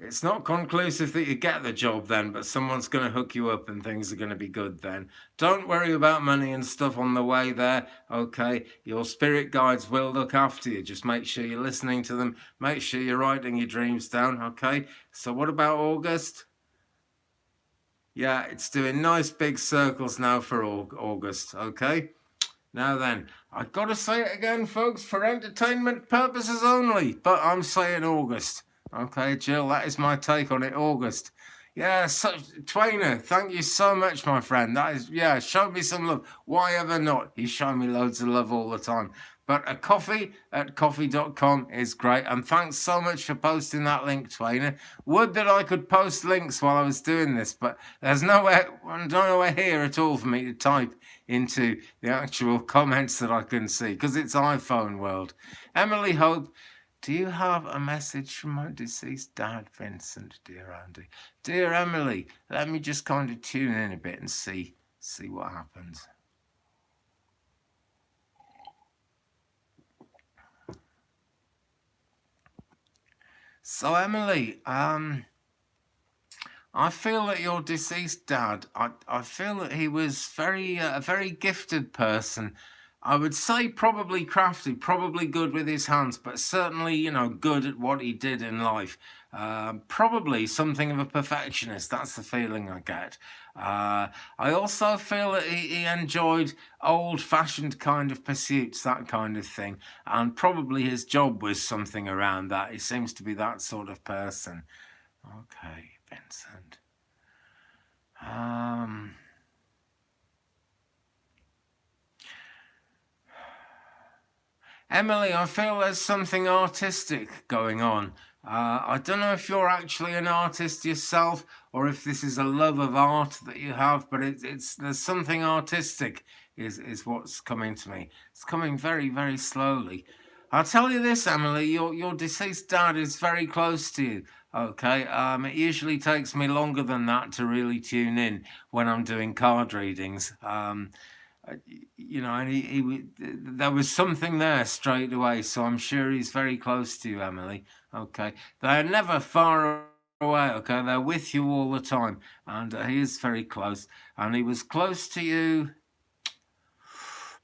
It's not conclusive that you get the job then, but someone's going to hook you up and things are going to be good then. Don't worry about money and stuff on the way there, okay? Your spirit guides will look after you. Just make sure you're listening to them. Make sure you're writing your dreams down, okay? So what about August? Yeah, it's doing nice big circles now for August, okay? Now then, I've got to say it again, folks, for entertainment purposes only, but I'm saying August. Okay, Jill, that is my take on it, August. Yeah, so, Twainer, thank you so much, my friend. That is, yeah, show me some love. Why ever not? You show me loads of love all the time. But a coffee at coffee.com is great. And thanks so much for posting that link, Twainer. Would that I could post links while I was doing this, but there's nowhere here at all for me to type into the actual comments that I can see, because it's iPhone world. Emily Hope, do you have a message from my deceased dad, Vincent, dear Andy? Dear Emily, let me just kind of tune in a bit and see what happens. So Emily, I feel that your deceased dad, I feel that he was a very gifted person. I would say probably crafty, probably good with his hands, but certainly, you know, good at what he did in life. Probably something of a perfectionist. That's the feeling I get. I also feel that he enjoyed old-fashioned kind of pursuits, that kind of thing. And probably his job was something around that. He seems to be that sort of person. Okay, Vincent. Emily, I feel there's something artistic going on. I don't know if you're actually an artist yourself or if this is a love of art that you have, but there's something artistic is what's coming to me. It's coming very, very slowly. I'll tell you this, Emily, your deceased dad is very close to you. Okay, it usually takes me longer than that to really tune in when I'm doing card readings. You know, and there was something there straight away, so I'm sure he's very close to you, Emily. Okay, they're never far away. Okay, they're with you all the time, and he is very close, and he was close to you.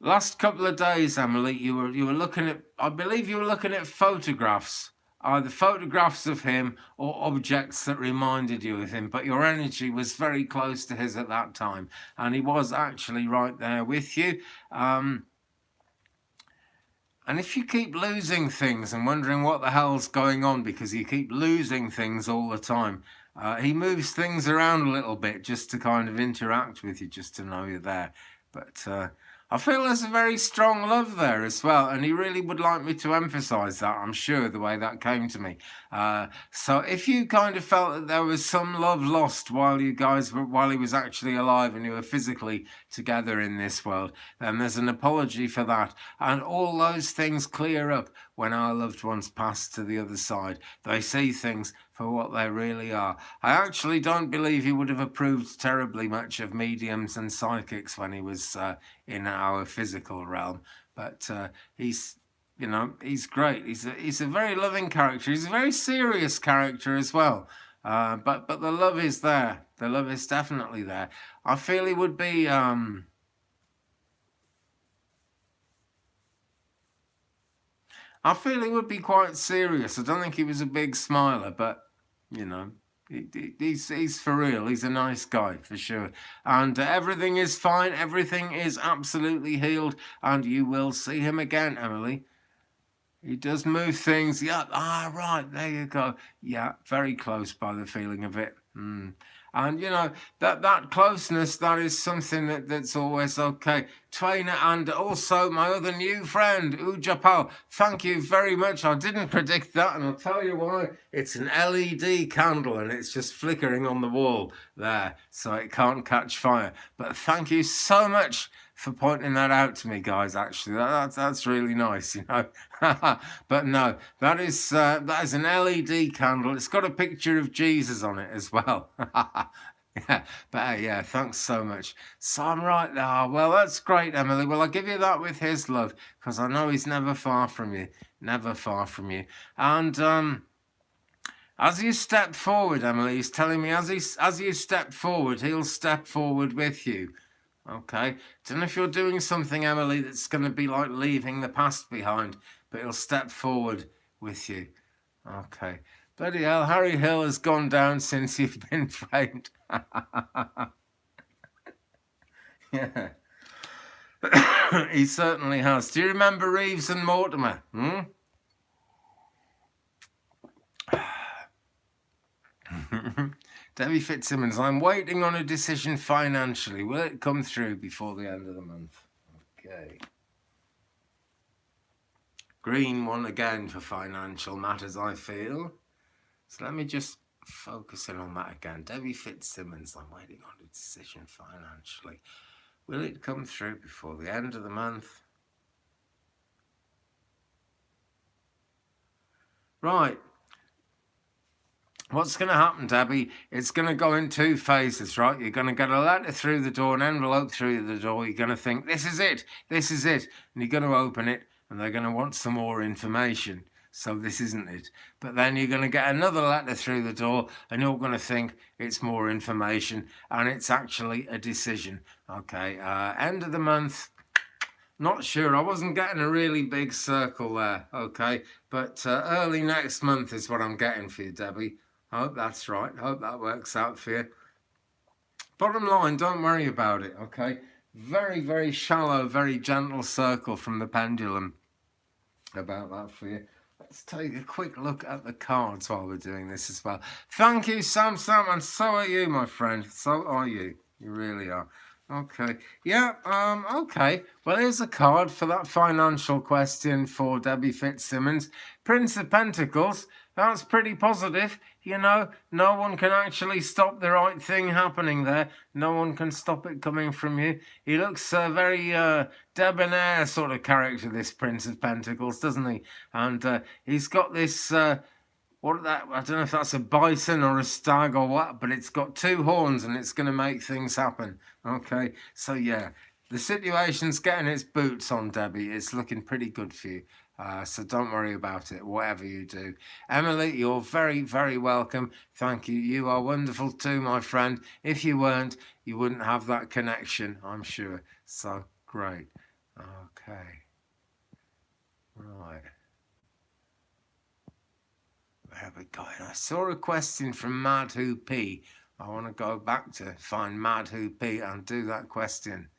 Last couple of days, Emily, you were looking at, I believe you were looking at photographs, either photographs of him or objects that reminded you of him, but your energy was very close to his at that time, and he was actually right there with you. And if you keep losing things and wondering what the hell's going on because you keep losing things all the time, he moves things around a little bit just to kind of interact with you, just to know you're there. But I feel there's a very strong love there as well, and he really would like me to emphasize that, I'm sure, the way that came to me. So if you kind of felt that there was some love lost while he was actually alive and you were physically together in this world, then there's an apology for that. And all those things clear up when our loved ones pass to the other side. They see things for what they really are. I actually don't believe he would have approved terribly much of mediums and psychics when he was in our physical realm, but he's, you know, he's great. He's a very loving character. He's a very serious character as well. But the love is there. The love is definitely there. I feel he would be quite serious. I don't think he was a big smiler, but you know, he's for real. He's a nice guy for sure, and everything is fine. Everything is absolutely healed, and you will see him again, Emily. He does move things. Yeah, right, there you go. Yeah, very close by the feeling of it. And you know, that closeness, that is something that's always okay. Trainer, and also my other new friend, Ujapal, thank you very much. I didn't predict that, and I'll tell you why. It's an LED candle, and it's just flickering on the wall there, so it can't catch fire. But thank you so much for pointing that out to me, guys. Actually, that's really nice, you know. But no, that is an LED candle. It's got a picture of Jesus on it as well. Yeah, but yeah, thanks so much. So I'm right there. Well, that's great, Emily. Well, I'll give you that with his love, because I know he's never far from you. Never far from you. And as you step forward, Emily, he's telling me as you step forward, he'll step forward with you. Okay, don't know if you're doing something, Emily, that's going to be like leaving the past behind, but he'll step forward with you. Okay, bloody hell, Harry Hill has gone down since you've been framed. Yeah, he certainly has. Do you remember Reeves and Mortimer? Debbie Fitzsimmons, I'm waiting on a decision financially. Will it come through before the end of the month? Okay. Green one again for financial matters, I feel. So let me just focus in on that again. Debbie Fitzsimmons, I'm waiting on a decision financially. Will it come through before the end of the month? Right. What's going to happen, Debbie? It's going to go in two phases, right? You're going to get a letter through the door, an envelope through the door. You're going to think, this is it, this is it. And you're going to open it, and they're going to want some more information. So this isn't it. But then you're going to get another letter through the door, and you're going to think it's more information, and it's actually a decision. Okay, end of the month. Not sure. I wasn't getting a really big circle there, okay? But early next month is what I'm getting for you, Debbie. I hope that's right. I hope that works out for you. Bottom line, don't worry about it, okay? Very, very shallow, very gentle circle from the pendulum about that for you. Let's take a quick look at the cards while we're doing this as well. Thank you, Sam, and so are you, my friend. So are you. You really are. Okay. Yeah, okay. Well, here's a card for that financial question for Debbie Fitzsimmons. Prince of Pentacles. That's pretty positive. You know, no one can actually stop the right thing happening there. No one can stop it coming from you. He looks a very debonair sort of character, this Prince of Pentacles, doesn't he? And he's got this... what that? I don't know if that's a bison or a stag or what, but it's got two horns and it's going to make things happen. Okay, so yeah, the situation's getting its boots on, Debbie. It's looking pretty good for you. So don't worry about it, whatever you do. Emily, you're very, very welcome. Thank you. You are wonderful too, my friend. If you weren't, you wouldn't have that connection, I'm sure. So great. Okay. Right. Where are we going? I saw a question from Mad Who P. I want to go back to find Mad Who P and do that question.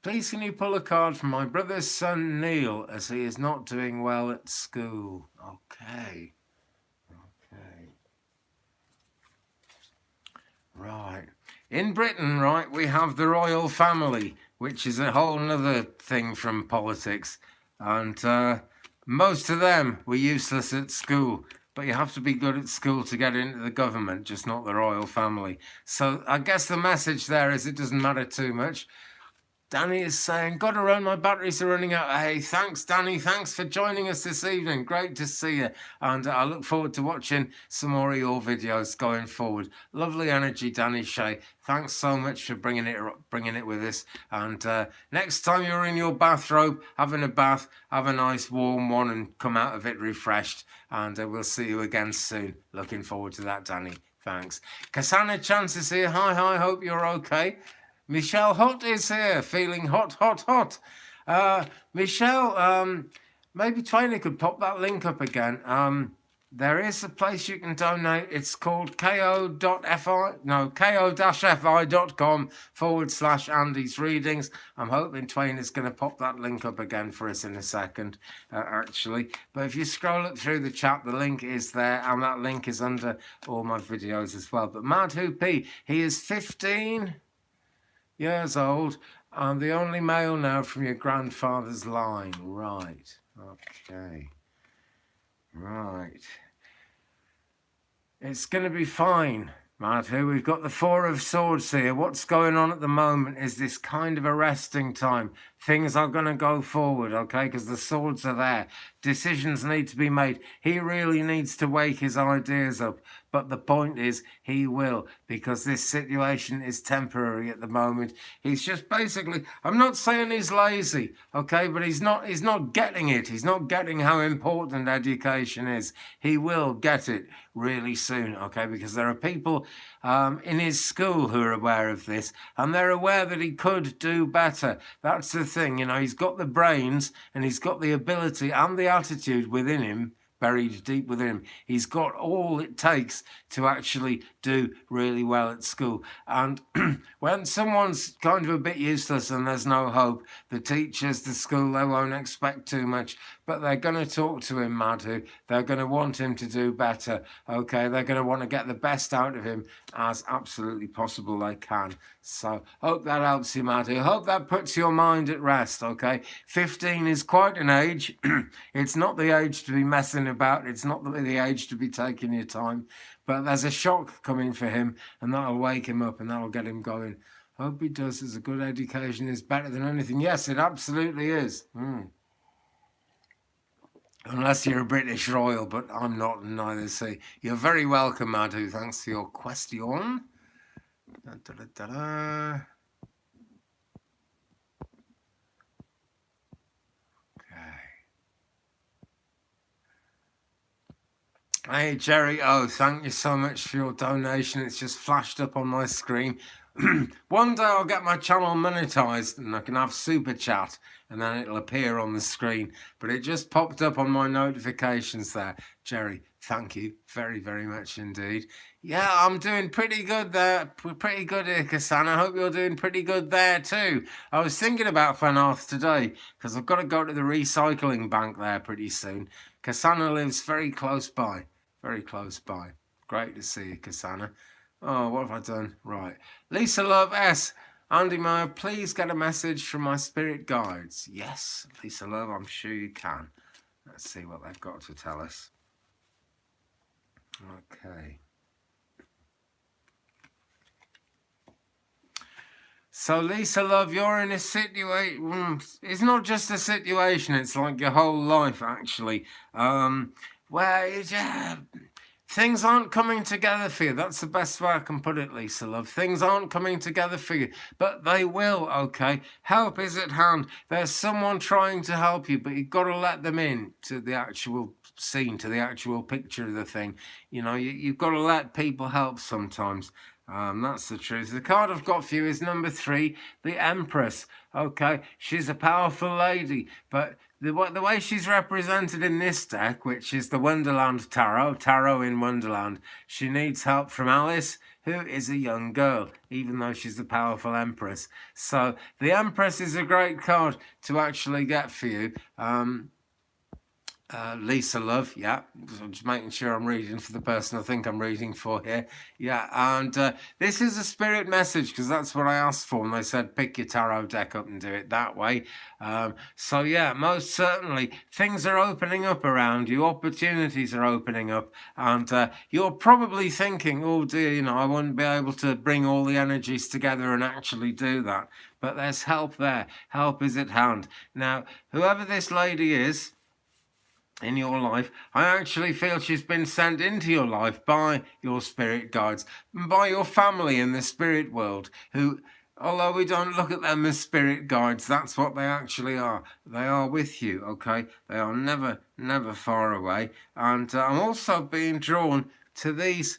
Please can you pull a card from my brother's son Neil as he is not doing well at school? Okay. Okay. Right. In Britain, right, we have the royal family, which is a whole nother thing from politics. And most of them were useless at school. But you have to be good at school to get into the government, just not the royal family. So I guess the message there is it doesn't matter too much. Danny is saying, got to run, my batteries are running out. Hey, thanks, Danny. Thanks for joining us this evening. Great to see you. And I look forward to watching some more of your videos going forward. Lovely energy, Danny Shea. Thanks so much for bringing it with us. And next time you're in your bathrobe, having a bath, have a nice warm one and come out of it refreshed. And we'll see you again soon. Looking forward to that, Danny. Thanks. Cassandra Chance is here. Hi, hope you're okay. Michelle Hot is here, feeling hot. Michelle, maybe Twainer could pop that link up again. There is a place you can donate. It's called ko-fi.com/Andy's Readings. I'm hoping Twainer's going to pop that link up again for us in a second, actually. But if you scroll up through the chat, the link is there, and that link is under all my videos as well. But Mad Who P, he is 15 years old, and the only male now from your grandfather's line. Right. Okay. Right. It's going to be fine, Matthew. We've got the Four of Swords here. What's going on at the moment is this kind of a resting time. Things are going to go forward, okay, because the swords are there. Decisions need to be made. He really needs to wake his ideas up. But the point is, he will, because this situation is temporary at the moment. He's just basically, I'm not saying he's lazy, okay, but he's not getting it. He's not getting how important education is. He will get it really soon, okay, because there are people in his school who are aware of this, and they're aware that he could do better. That's the thing, you know, he's got the brains and he's got the ability and the attitude within him, buried deep within him. He's got all it takes to actually do really well at school. And when someone's kind of a bit useless and there's no hope, the teachers, the school, they won't expect too much, but they're going to talk to him, Madhu. They're going to want him to do better, okay? They're going to want to get the best out of him as absolutely possible they can. So hope that helps you, Madhu. Hope that puts your mind at rest, okay? 15 is quite an age. It's not the age to be messing about. It's not the age to be taking your time. But there's a shock coming for him, and that'll wake him up, and that'll get him going. Hope he does. As a good education is better than anything. Yes, it absolutely is. Unless you're a British royal, but I'm not, and neither is he. You're very welcome, Madhu. Thanks for your question. Hey, Jerry. Oh, thank you so much for your donation. It's just flashed up on my screen. One day I'll get my channel monetized and I can have super chat and then it'll appear on the screen. But it just popped up on my notifications there. Jerry, thank you very, very much indeed. Yeah, I'm doing pretty good there. Pretty good here, Cassandra. I hope you're doing pretty good there too. I was thinking about Fenarth today because I've got to go to the recycling bank there pretty soon. Cassandra lives very close by. Very close by. Great to see you, Cassandra. Oh, what have I done? Right. Lisa Love S. Andy, may I please get a message from my spirit guides? Yes, Lisa Love, I'm sure you can. Let's see what they've got to tell us. Okay. So, Lisa Love, you're in a situation. It's not just a situation, it's like your whole life, actually, where things aren't coming together for you. That's the best way I can put it, Lisa Love. Things aren't coming together for you, but they will, okay? Help is at hand. There's someone trying to help you, but you've got to let them in to the actual scene, to the actual picture of the thing. You know, you've got to let people help sometimes. That's the truth. The card I've got for you is number 3, the Empress. Okay, she's a powerful lady, but the way she's represented in this deck, which is the Wonderland Tarot in Wonderland, she needs help from Alice, who is a young girl, even though she's a powerful Empress. So the Empress is a great card to actually get for you. Lisa Love, yeah, I'm just making sure I'm reading for the person I think I'm reading for here. Yeah, and this is a spirit message because that's what I asked for, and they said pick your tarot deck up and do it that way. So yeah, most certainly things are opening up around you, opportunities are opening up, and you're probably thinking, oh dear, you know, I wouldn't be able to bring all the energies together and actually do that. But there's help there. Help is at hand. Now, whoever this lady is in your life, I actually feel she's been sent into your life by your spirit guides, by your family in the spirit world, who, although we don't look at them as spirit guides, that's what they actually are. They are with you, okay? They are never far away. And I'm also being drawn to these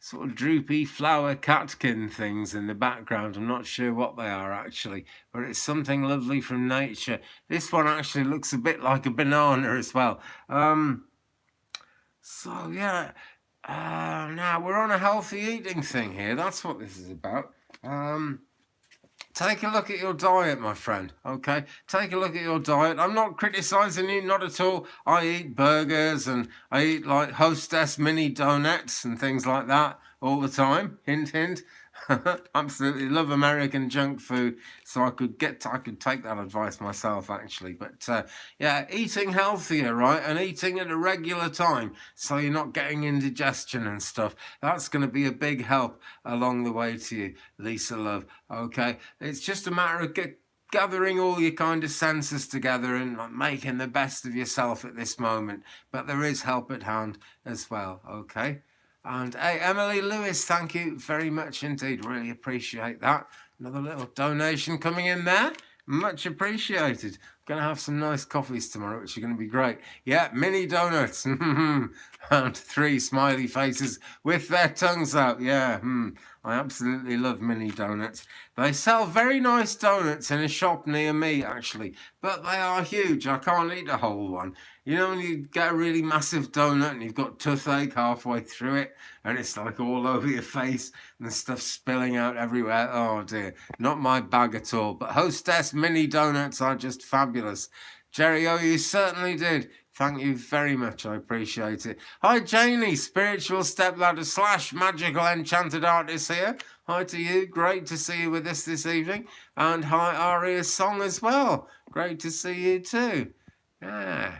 sort of droopy flower catkin things in the background. I'm not sure what they are actually, but it's something lovely from nature. This one actually looks a bit like a banana as well. So yeah, now we're on a healthy eating thing here. That's what this is about. Take a look at your diet, my friend, okay? Take a look at your diet. I'm not criticising you, not at all. I eat burgers and I eat like Hostess mini donuts and things like that all the time. Hint, hint. Absolutely love American junk food, so I could take that advice myself actually. But yeah, eating healthier, right, and eating at a regular time, so you're not getting indigestion and stuff. That's going to be a big help along the way to you, Lisa Love. Okay, it's just a matter of gathering all your kind of senses together and making the best of yourself at this moment. But there is help at hand as well. Okay. And hey, Emily Lewis, thank you very much indeed. Really appreciate that. Another little donation coming in there. Much appreciated. Going to have some nice coffees tomorrow, which are going to be great. Yeah, mini donuts. And 3 smiley faces with their tongues out. Yeah, I absolutely love mini donuts. They sell very nice donuts in a shop near me, actually. But they are huge. I can't eat a whole one. You know when you get a really massive donut and you've got toothache halfway through it and it's like all over your face and the stuff spilling out everywhere? Oh dear, not my bag at all. But Hostess mini donuts are just fabulous. Jerry, oh, you certainly did. Thank you very much. I appreciate it. Hi, Janie, spiritual stepladder / magical enchanted artist here. Hi to you. Great to see you with us this evening. And hi, Aria Song as well. Great to see you too. Yeah.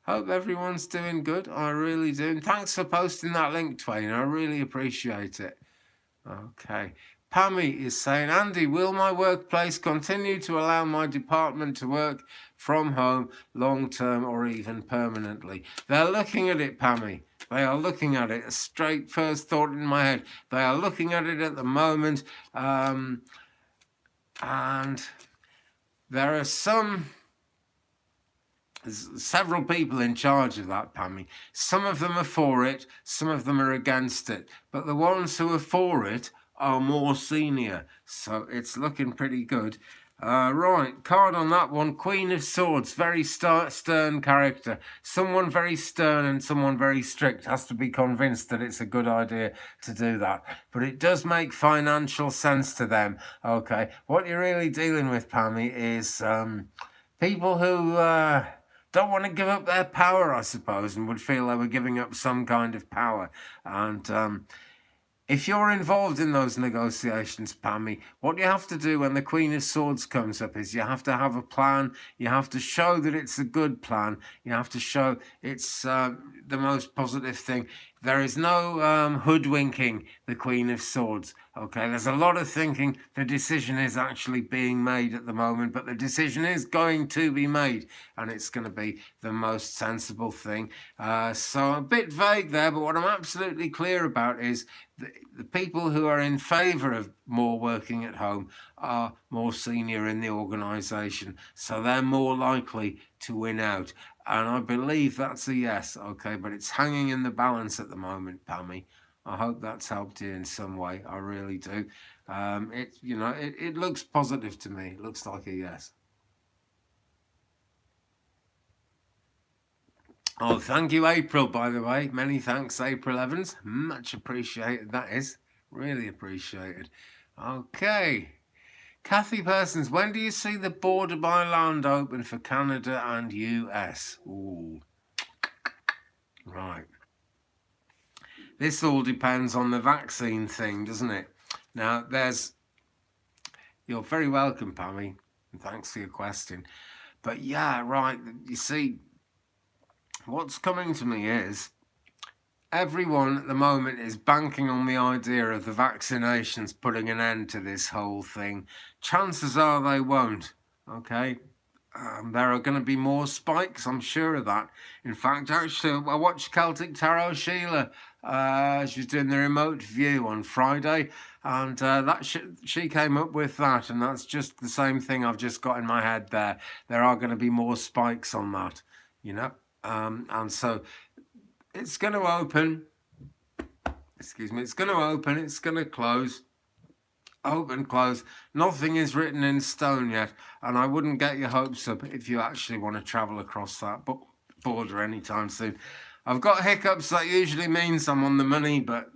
Hope everyone's doing good. I really do. And thanks for posting that link, Twain. I really appreciate it. Okay. Pammy is saying, Andy, will my workplace continue to allow my department to work from home long-term or even permanently? They're looking at it, Pammy. They are looking at it. A straight first thought in my head. They are looking at it at the moment. And there are several people in charge of that, Pammy. Some of them are for it, some of them are against it. But the ones who are for it are more senior, so it's looking pretty good. Right, card on that one, Queen of Swords, very stern character. Someone very stern and someone very strict has to be convinced that it's a good idea to do that. But it does make financial sense to them. Okay, what you're really dealing with, Pammy, is people who don't want to give up their power, I suppose, and would feel they were giving up some kind of power. And if you're involved in those negotiations, Pammy, what you have to do when the Queen of Swords comes up is you have to have a plan. You have to show that it's a good plan. You have to show it's the most positive thing. There is no hoodwinking the Queen of Swords. Okay, there's a lot of thinking. The decision is actually being made at the moment, but the decision is going to be made, and it's going to be the most sensible thing. So a bit vague there, but what I'm absolutely clear about is the people who are in favour of more working at home are more senior in the organisation, so they're more likely to win out. And I believe that's a yes, okay, but it's hanging in the balance at the moment, Pammy. I hope that's helped you in some way. I really do. It looks positive to me. It looks like a yes. Oh, thank you, April, by the way. Many thanks, April Evans. Much appreciated, that is. Really appreciated. Okay. Kathy Persons, when do you see the border by land open for Canada and US? Ooh. Right. This all depends on the vaccine thing, doesn't it? Now, you're very welcome, Pammy, and thanks for your question. But yeah, right, you see, what's coming to me is everyone at the moment is banking on the idea of the vaccinations putting an end to this whole thing. Chances are they won't, okay? There are going to be more spikes, I'm sure of that. In fact, actually, I watched Celtic Tarot Sheila. She was doing the remote view on Friday, and she came up with that, and that's just the same thing I've just got in my head there. There are going to be more spikes on that, and so it's going to open. Excuse me, it's going to open, it's going to close. Open, close. Nothing is written in stone yet, and I wouldn't get your hopes up if you actually want to travel across that border anytime soon. I've got hiccups. That usually means I'm on the money, but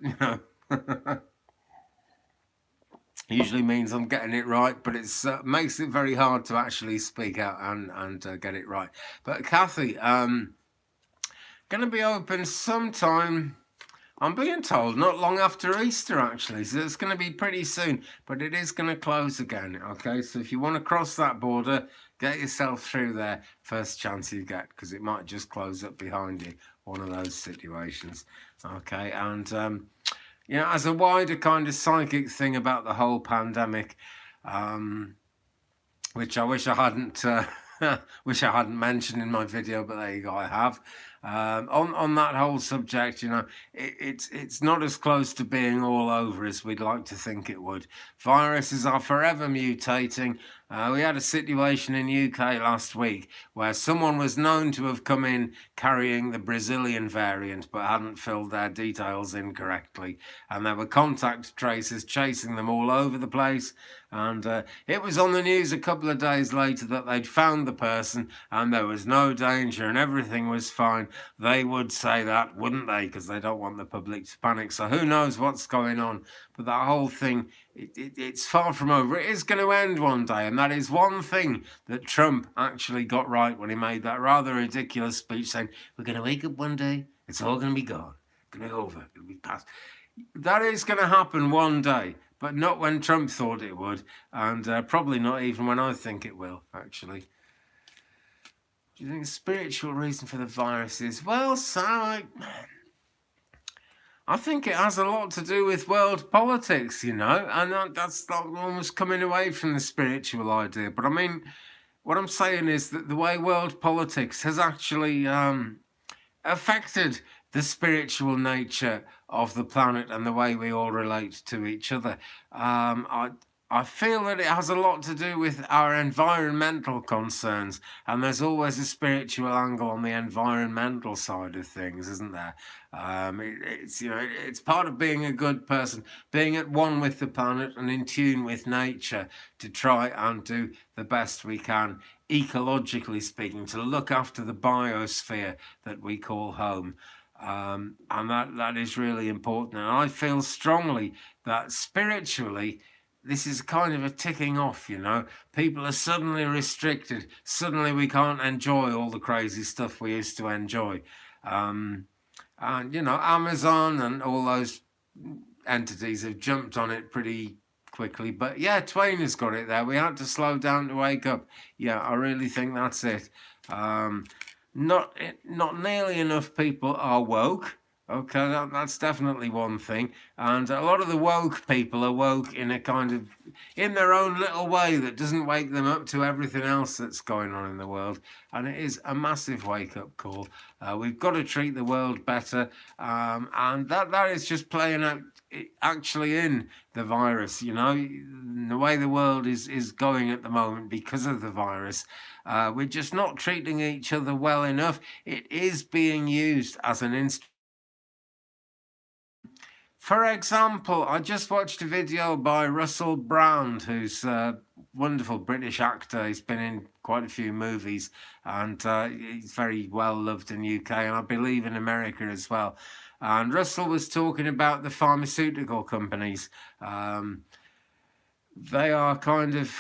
usually means I'm getting it right, but it makes it very hard to actually speak out and get it right. But Kathy, going to be open sometime, I'm being told, not long after Easter, actually. So it's going to be pretty soon, but it is going to close again, okay? So if you want to cross that border, get yourself through there first chance you get, because it might just close up behind you, one of those situations, okay? And, as a wider kind of psychic thing about the whole pandemic, which I wish I hadn't... which I hadn't mentioned in my video, but there you go, I have. On that whole subject, it's not as close to being all over as we'd like to think it would. Viruses are forever mutating. We had a situation in UK last week where someone was known to have come in carrying the Brazilian variant but hadn't filled their details in correctly, and there were contact tracers chasing them all over the place. And it was on the news a couple of days later that they'd found the person and there was no danger and everything was fine. They would say that, wouldn't they? Because they don't want the public to panic. So who knows what's going on? But that whole thing, it's far from over. It is going to end one day. And that is one thing that Trump actually got right when he made that rather ridiculous speech saying, we're going to wake up one day, it's all going to be gone. It's going to be over. It'll be past. That is going to happen one day, but not when Trump thought it would, and probably not even when I think it will, actually. Do you think the spiritual reason for the virus is? Well, Sam, I think it has a lot to do with world politics, and that's almost coming away from the spiritual idea. But I mean, what I'm saying is that the way world politics has actually affected the spiritual nature of the planet and the way we all relate to each other. I feel that it has a lot to do with our environmental concerns, and there's always a spiritual angle on the environmental side of things, isn't there? It's part of being a good person, being at one with the planet and in tune with nature to try and do the best we can, ecologically speaking, to look after the biosphere that we call home. And that is really important. And I feel strongly that spiritually, this is kind of a ticking off, People are suddenly restricted. Suddenly we can't enjoy all the crazy stuff we used to enjoy. And, Amazon and all those entities have jumped on it pretty quickly. But yeah, Twain has got it there. We had to slow down to wake up. Yeah, I really think that's it. Not nearly enough people are woke. Okay, that's definitely one thing. And a lot of the woke people are woke in a kind of, in their own little way that doesn't wake them up to everything else that's going on in the world. And it is a massive wake-up call. We've got to treat the world better. And that is just playing out actually in the virus, you know, the way the world is going at the moment because of the virus. We're just not treating each other well enough. It is being used as an instrument. For example, I just watched a video by Russell Brand, who's a wonderful British actor. He's been in quite a few movies, and he's very well loved in the UK, and I believe in America as well. And Russell was talking about the pharmaceutical companies. They are kind of,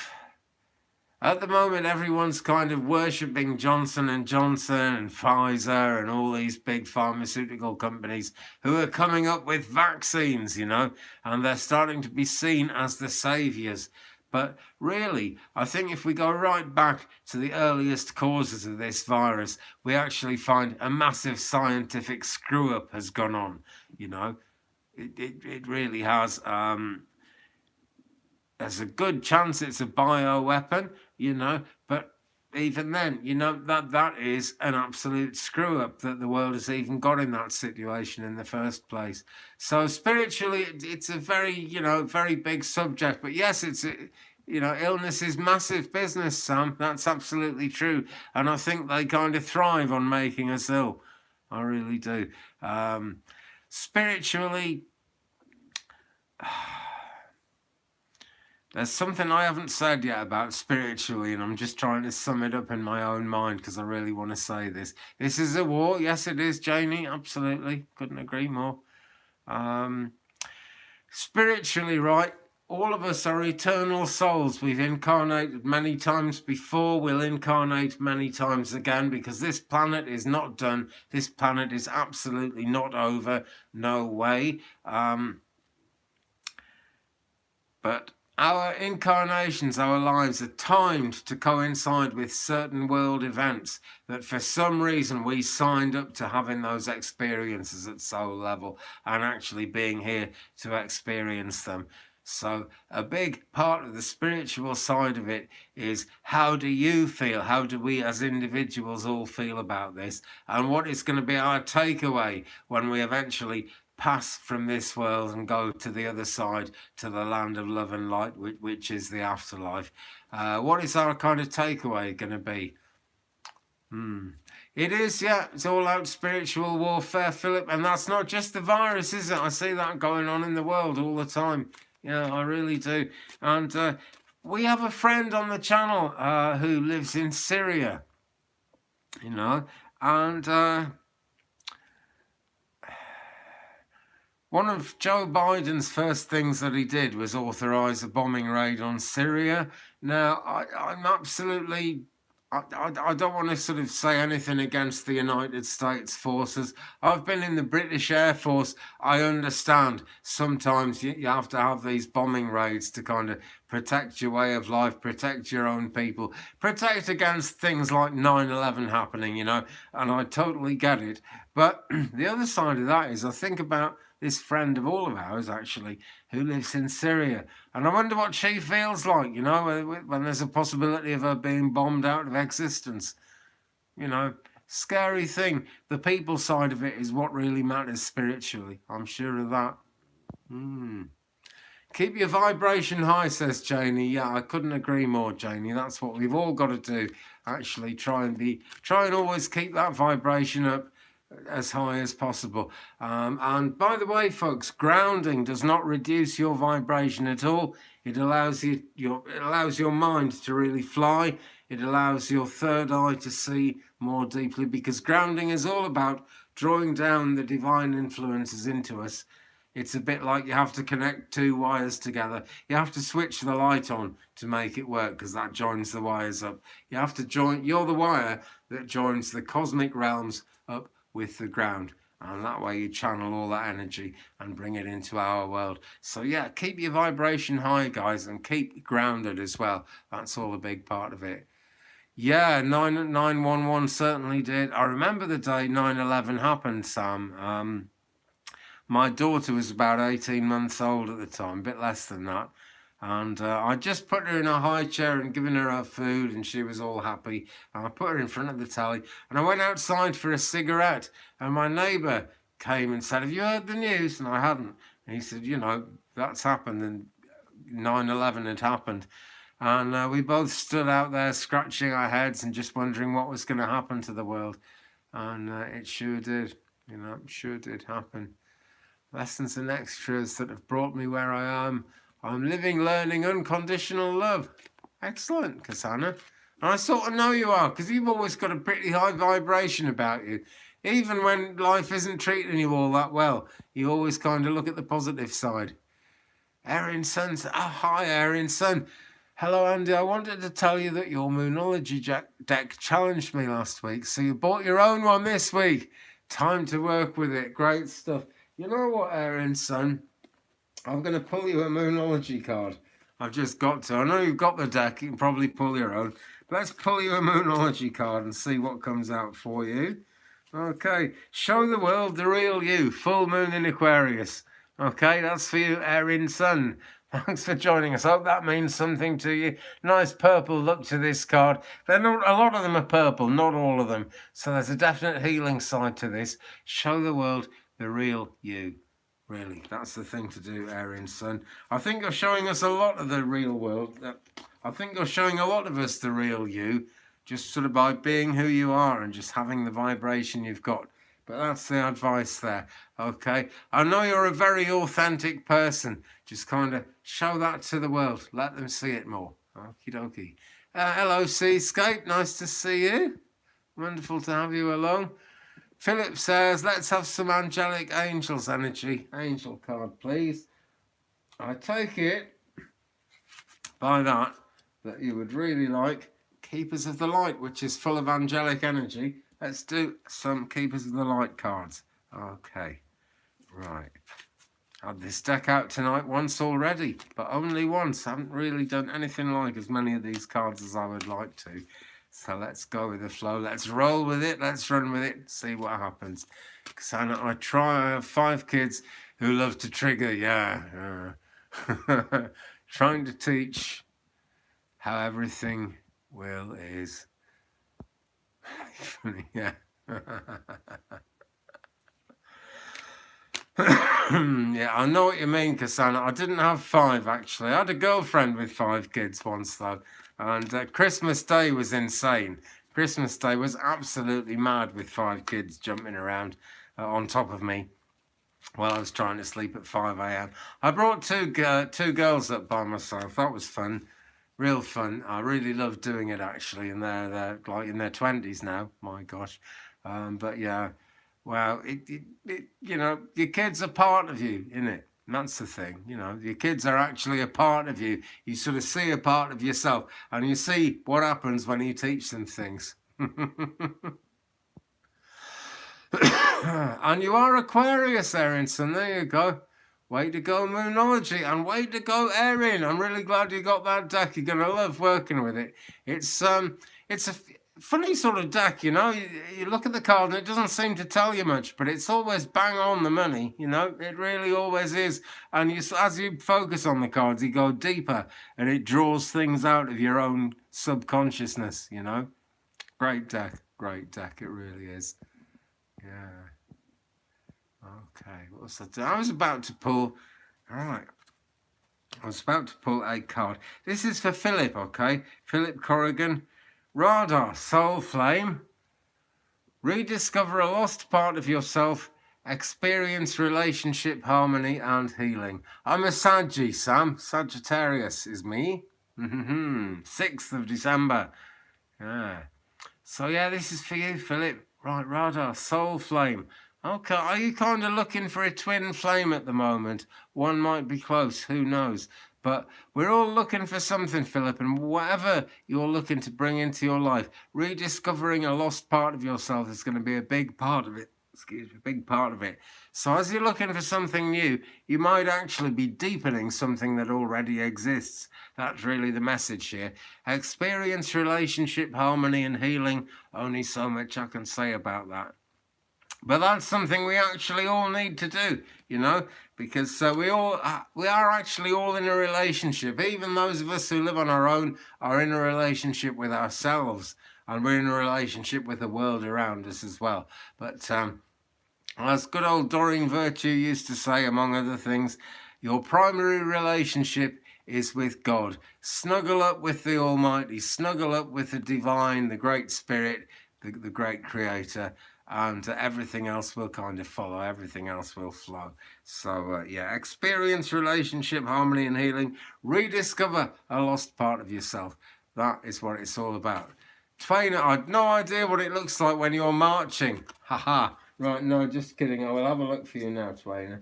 at the moment, everyone's kind of worshipping Johnson & Johnson and Pfizer and all these big pharmaceutical companies who are coming up with vaccines, you know, and they're starting to be seen as the saviors. But really, I think if we go right back to the earliest causes of this virus, we actually find a massive scientific screw-up has gone on, you know. It really has. There's a good chance it's a bioweapon, you know, but even then, you know, that is an absolute screw up that the world has even got in that situation in the first place. So spiritually, it's a very, you know, very big subject. But yes, you know, illness is massive business, Sam. That's absolutely true. And I think they kind of thrive on making us ill. I really do. Spiritually, there's something I haven't said yet about spiritually, and I'm just trying to sum it up in my own mind because I really want to say this. This is a war. Yes, it is, Janie. Absolutely. Couldn't agree more. Spiritually, right? All of us are eternal souls. We've incarnated many times before. We'll incarnate many times again because this planet is not done. This planet is absolutely not over. No way. But our incarnations, our lives are timed to coincide with certain world events that for some reason we signed up to having those experiences at soul level and actually being here to experience them. So a big part of the spiritual side of it is, how do you feel? How do we as individuals all feel about this? And what is going to be our takeaway when we eventually pass from this world and go to the other side, to the land of love and light, which is the afterlife? What is our kind of takeaway going to be? It is, yeah, it's all out spiritual warfare, Philip, and that's not just the virus, is it? I see that going on in the world all the time. Yeah, I really do. And we have a friend on the channel who lives in Syria, you know, and one of Joe Biden's first things that he did was authorize a bombing raid on Syria. Now, I'm absolutely, I don't want to sort of say anything against the United States forces. I've been in the British Air Force. I understand sometimes you have to have these bombing raids to kind of protect your way of life, protect your own people, protect against things like 9/11 happening, you know, and I totally get it. But the other side of that is, I think about this friend of all of ours, actually, who lives in Syria. And I wonder what she feels like, you know, when there's a possibility of her being bombed out of existence. You know, scary thing. The people side of it is what really matters spiritually. I'm sure of that. Keep your vibration high, says Janie. Yeah, I couldn't agree more, Janie. That's what we've all got to do. Actually, try and always keep that vibration up as high as possible. And by the way, folks, grounding does not reduce your vibration at all. It allows your mind to really fly. It allows your third eye to see more deeply, because grounding is all about drawing down the divine influences into us. It's a bit like you have to connect two wires together. You have to switch the light on to make it work, because that joins the wires up. You have to you're the wire that joins the cosmic realms up with the ground. And that way you channel all that energy and bring it into our world. So yeah, keep your vibration high, guys, and keep grounded as well. That's all a big part of it. Yeah, 911 certainly did. I remember the day 9/11 happened, Sam. My daughter was about 18 months old at the time, a bit less than that. And I just put her in a high chair and given her food, and she was all happy. And I put her in front of the telly, and I went outside for a cigarette, and my neighbour came and said, "Have you heard the news?" And I hadn't. And he said, "You know, that's happened, and 9/11 had happened." And we both stood out there scratching our heads and just wondering what was going to happen to the world. And it sure did, you know, sure did happen. Lessons and extras that have brought me where I am. I'm living, learning unconditional love. Excellent, Kasana. And I sort of know you are, because you've always got a pretty high vibration about you. Even when life isn't treating you all that well, you always kind of look at the positive side. Erin Sun, hi Erin Sun. Hello Andy, I wanted to tell you that your Moonology deck challenged me last week, so you bought your own one this week. Time to work with it. Great stuff. You know what, Erin Sun? I'm going to pull you a Moonology card. I've just got to. I know you've got the deck. You can probably pull your own. Let's pull you a Moonology card and see what comes out for you. Okay. Show the world the real you. Full moon in Aquarius. Okay, that's for you, Erin Sun. Thanks for joining us. Hope that means something to you. Nice purple look to this card. A lot of them are purple, not all of them. So there's a definite healing side to this. Show the world the real you. Really, that's the thing to do, Erin Sun. I think you're showing us a lot of the real world. I think you're showing a lot of us the real you, just sort of by being who you are and just having the vibration you've got. But that's the advice there, okay? I know you're a very authentic person. Just kind of show that to the world. Let them see it more. Okie dokie. Hello, Seascape. Nice to see you. Wonderful to have you along. Philip says, let's have some angelic angels energy. Angel card, please. I take it by that you would really like Keepers of the Light, which is full of angelic energy. Let's do some Keepers of the Light cards. Okay, right. Had this deck out tonight once already, but only once. Haven't really done anything like as many of these cards as I would like to. So let's go with the flow. Let's roll with it. Let's run with it. See what happens. Because I have 5 kids who love to trigger. Yeah. Trying to teach how everything is. Yeah. Yeah, I know what you mean, Cassandra. I didn't have 5, actually. I had a girlfriend with 5 kids once, though. And Christmas Day was insane. Christmas Day was absolutely mad with 5 kids jumping around on top of me while I was trying to sleep at 5 a.m. I brought two girls up by myself. That was fun. Real fun. I really loved doing it, actually. And they're like in their 20s now. My gosh. But yeah. Well, you know, your kids are part of you, innit? And that's the thing, you know, your kids are actually a part of you. You sort of see a part of yourself and you see what happens when you teach them things. And you are Aquarius, Erin, so there you go. Way to go, Moonology, and way to go, Erin. I'm really glad you got that deck. You're going to love working with it. It's a funny sort of deck, you know. You look at the card and it doesn't seem to tell you much, but it's always bang on the money, you know. It really always is. And as you focus on the cards, you go deeper and it draws things out of your own subconsciousness, you know. Great deck, it really is. Yeah. Okay, what was that? I was about to pull, all right. I was about to pull a card. This is for Philip, okay? Philip Corrigan. Radar, Soul Flame. Rediscover a lost part of yourself. Experience relationship harmony and healing. I'm a Saggy, Sam. Sagittarius is me. 6th of December. Yeah. So yeah, this is for you, Philip. Right, Radar, Soul Flame. Okay, are you kind of looking for a twin flame at the moment? One might be close, who knows? But we're all looking for something, Philip, and whatever you're looking to bring into your life, rediscovering a lost part of yourself is going to be a big part of it. excuse me, a big part of it. So as you're looking for something new, you might actually be deepening something that already exists. That's really the message here. Experience relationship, harmony and healing. Only so much I can say about that. But that's something we actually all need to do, you know, because we are actually all in a relationship. Even those of us who live on our own are in a relationship with ourselves, and we're in a relationship with the world around us as well. But as good old Doreen Virtue used to say, among other things, your primary relationship is with God. Snuggle up with the Almighty, snuggle up with the Divine, the Great Spirit, the Great Creator, and everything else will kind of follow, everything else will flow. So yeah, experience relationship, harmony and healing, rediscover a lost part of yourself. That is what it's all about. Twain, I had no idea what it looks like when you're marching. Haha. Right, no, just kidding. I will have a look for you now, Twain.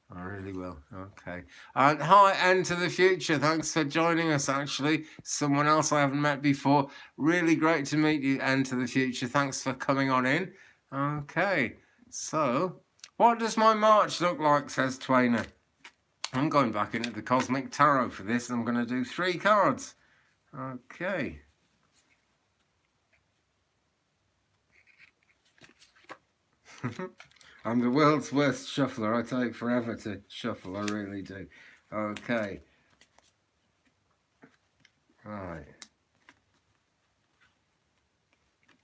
I really will. Okay. And hi, Into the Future. Thanks for joining us, actually. Someone else I haven't met before. Really great to meet you, Into the Future. Thanks for coming on in. Okay. So, what does my march look like, says Twainer. I'm going back into the Cosmic Tarot for this. I'm going to do 3 cards. Okay. I'm the world's worst shuffler. I take forever to shuffle. I really do. Okay. Right.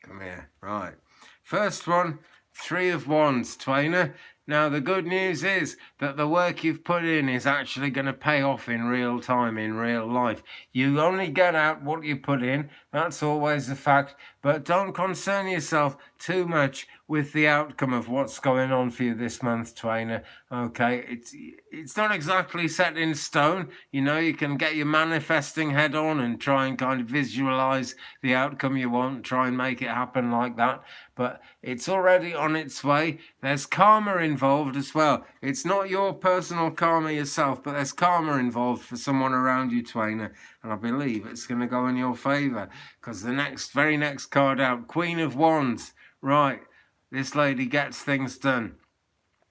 Come here. Right. First one, 3 of Wands, Twainer. Now, the good news is that the work you've put in is actually going to pay off in real time, in real life. You only get out what you put in. That's always a fact. But don't concern yourself too much with the outcome of what's going on for you this month, Twainer. Okay, it's not exactly set in stone. You know, you can get your manifesting head on and try and kind of visualize the outcome you want, try and make it happen like that. But it's already on its way. There's karma involved as well. It's not your personal karma yourself, but there's karma involved for someone around you, Twainer. And I believe it's going to go in your favour, because the very next card out, Queen of Wands. Right, this lady gets things done.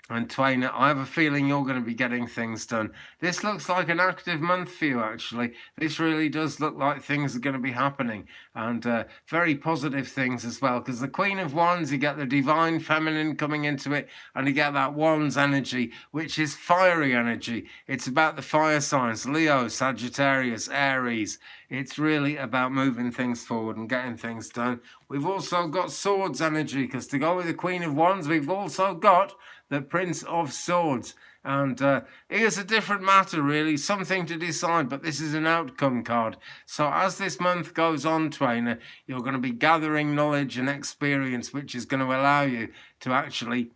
And Twainer, I have a feeling you're going to be getting things done. This looks like an active month for you, actually. This really does look like things are going to be happening. And very positive things as well. Because the Queen of Wands, you get the divine feminine coming into it. And you get that Wands energy, which is fiery energy. It's about the fire signs. Leo, Sagittarius, Aries. It's really about moving things forward and getting things done. We've also got Swords energy. Because to go with the Queen of Wands, we've also got the Prince of Swords. And here's a different matter, really, something to decide, but this is an outcome card. So as this month goes on, Twainer, you're going to be gathering knowledge and experience, which is going to allow you to actually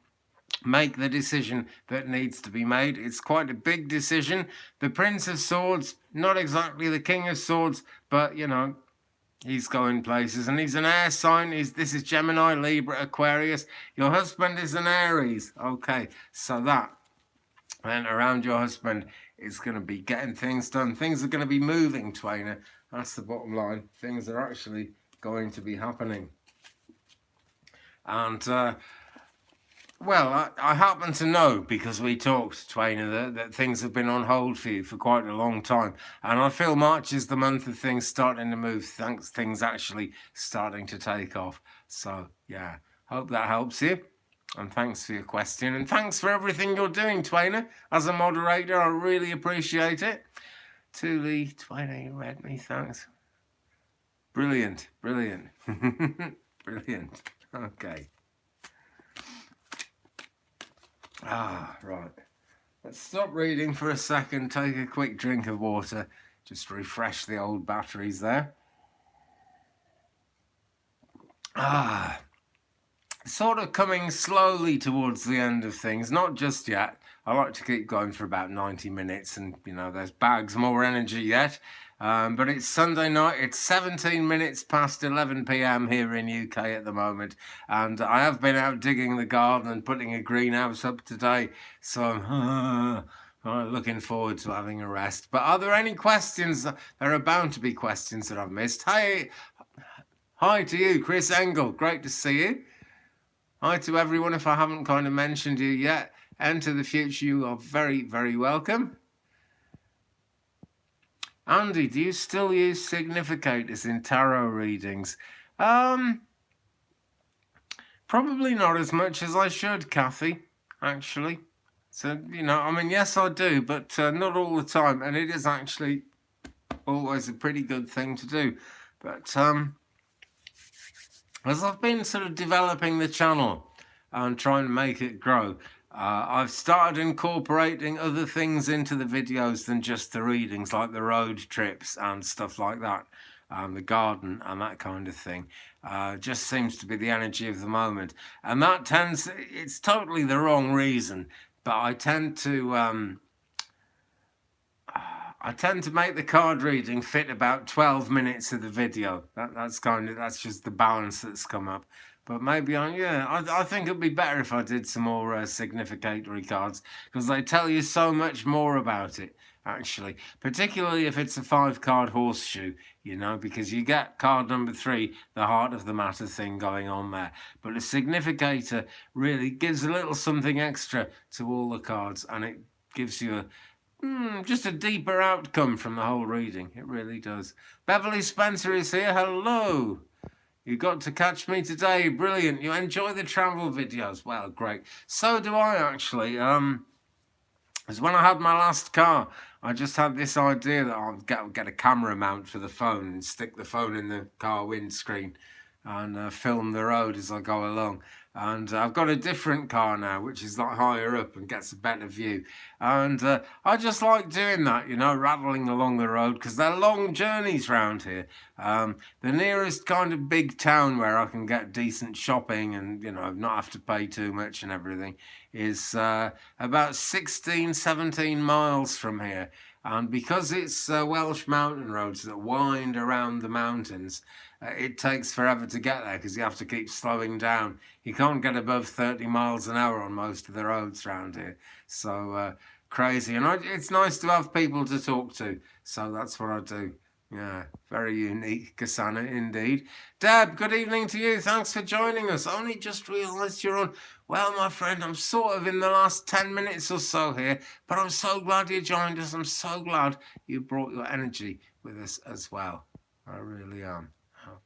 make the decision that needs to be made. It's quite a big decision. The Prince of Swords, not exactly the King of Swords, but, you know, he's going places, and he's an air sign. This is Gemini, Libra, Aquarius. Your husband is an Aries. Okay, so that, and around your husband is going to be getting things done. Things are going to be moving, Twainer. That's the bottom line. Things are actually going to be happening. And well, I happen to know, because we talked, Twainer, that things have been on hold for you for quite a long time. And I feel March is the month of things starting to move, things actually starting to take off. So, yeah, hope that helps you. And thanks for your question. And thanks for everything you're doing, Twainer. As a moderator, I really appreciate it. Lee, Twainer, you read me, thanks. Brilliant, brilliant. Brilliant. Okay. Right. Let's stop reading for a second, take a quick drink of water, just refresh the old batteries there. Sort of coming slowly towards the end of things, not just yet. I like to keep going for about 90 minutes, and, you know, there's bags more energy yet. But it's Sunday night. It's 17 minutes past 11 p.m. here in UK at the moment. And I have been out digging the garden and putting a greenhouse up today. So I'm looking forward to having a rest. But are there any questions? There are bound to be questions that I've missed. Hey, hi to you, Chris Engel. Great to see you. Hi to everyone. If I haven't kind of mentioned you yet, enter the future. You are very, very welcome. Andy, do you still use significators in tarot readings? Probably not as much as I should, Kathy, actually. So, you know, I mean, yes, I do, but not all the time. And it is actually always a pretty good thing to do. But as I've been sort of developing the channel and trying to make it grow, I've started incorporating other things into the videos than just the readings, like the road trips and stuff like that, the garden and that kind of thing. Just seems to be the energy of the moment. And that tends, it's totally the wrong reason, but I tend to make the card reading fit about 12 minutes of the video. That's just the balance that's come up. But maybe I think it'd be better if I did some more significatory cards, because they tell you so much more about it, actually. Particularly if it's a 5-card horseshoe, you know, because you get card number 3, the heart of the matter thing going on there. But a significator really gives a little something extra to all the cards, and it gives you just a deeper outcome from the whole reading. It really does. Beverly Spencer is here. Hello. You got to catch me today. Brilliant. You enjoy the travel videos. Well, great. So do I, actually. Because when I had my last car, I just had this idea that I'll get a camera mount for the phone and stick the phone in the car windscreen and film the road as I go along. And I've got a different car now, which is like higher up and gets a better view. And I just like doing that, you know, rattling along the road, because they're long journeys round here. The nearest kind of big town where I can get decent shopping and, you know, not have to pay too much and everything is about 16, 17 miles from here. And because it's Welsh mountain roads that wind around the mountains, it takes forever to get there, because you have to keep slowing down. You can't get above 30 miles an hour on most of the roads around here. So crazy. And it's nice to have people to talk to. So that's what I do. Yeah, very unique, Kasana, indeed. Deb, good evening to you. Thanks for joining us. Only just realised you're on. Well, my friend, I'm sort of in the last 10 minutes or so here, but I'm so glad you joined us. I'm so glad you brought your energy with us as well. I really am.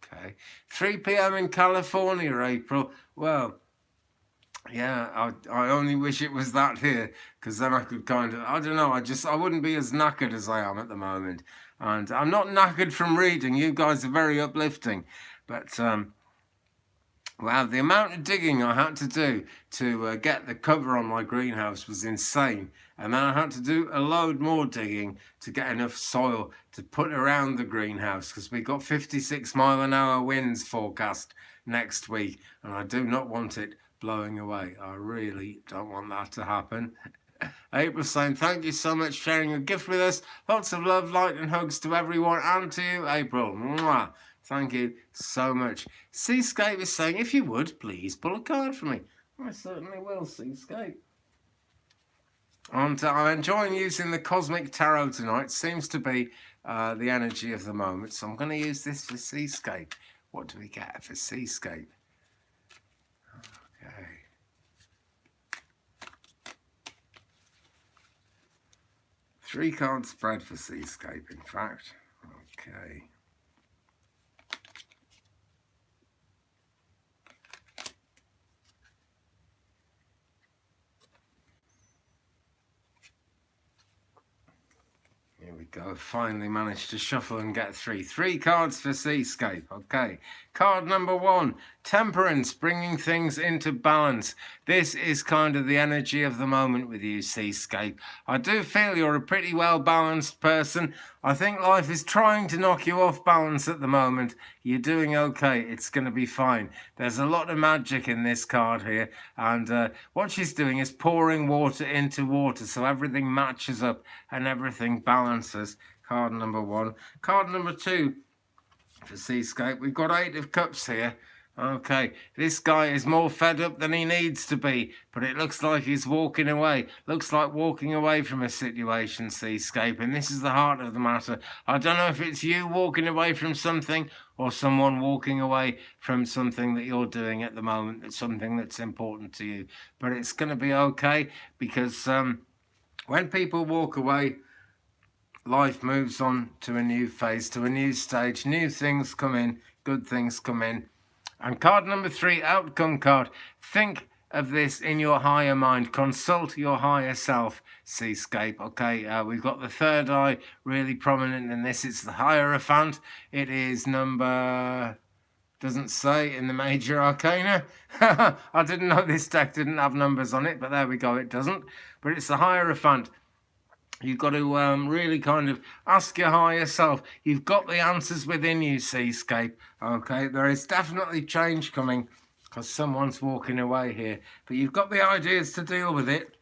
Okay. 3 p.m. in California, April. Well, yeah, I only wish it was that here, because then I could kind of, I don't know, I wouldn't be as knackered as I am at the moment. And I'm not knackered from reading. You guys are very uplifting. But, wow, the amount of digging I had to do to get the cover on my greenhouse was insane. And then I had to do a load more digging to get enough soil to put around the greenhouse, because we got 56-mile-an-hour winds forecast next week. And I do not want it blowing away. I really don't want that to happen. April saying, thank you so much for sharing your gift with us. Lots of love, light and hugs to everyone, and to you, April. Mwah. Thank you so much. Seascape is saying, if you would, please pull a card for me. I certainly will, Seascape. And I'm enjoying using the Cosmic Tarot tonight. Seems to be the energy of the moment. So I'm going to use this for Seascape. What do we get for Seascape? Okay. 3-card spread for Seascape, in fact. Okay. Here we go. Finally managed to shuffle and get 3 cards for Seascape. Okay. Card number 1, Temperance, bringing things into balance. This is kind of the energy of the moment with you, Seascape. I do feel you're a pretty well-balanced person. I think life is trying to knock you off balance at the moment. You're doing okay. It's going to be fine. There's a lot of magic in this card here. And what she's doing is pouring water into water, so everything matches up and everything balances. Card number 1. Card number 2. For Seascape, we've got 8 of Cups here, Okay, this guy is more fed up than he needs to be, but it looks like he's walking away. Looks like walking away from a situation, Seascape, and this is the heart of the matter. I don't know if it's you walking away from something or someone walking away from something that you're doing at the moment. It's something that's important to you, but it's going to be okay because when people walk away, life moves on to a new phase, to a new stage. New things come in, good things come in. And card number 3, outcome card. Think of this in your higher mind. Consult your higher self, Seascape. Okay, we've got the third eye really prominent in this. It's the Hierophant. It is number... doesn't say in the major arcana. I didn't know this deck didn't have numbers on it, but there we go, it doesn't. But it's the Hierophant. You've got to really kind of ask your higher self. You've got the answers within you, Seascape. Okay, there is definitely change coming because someone's walking away here. But you've got the ideas to deal with it.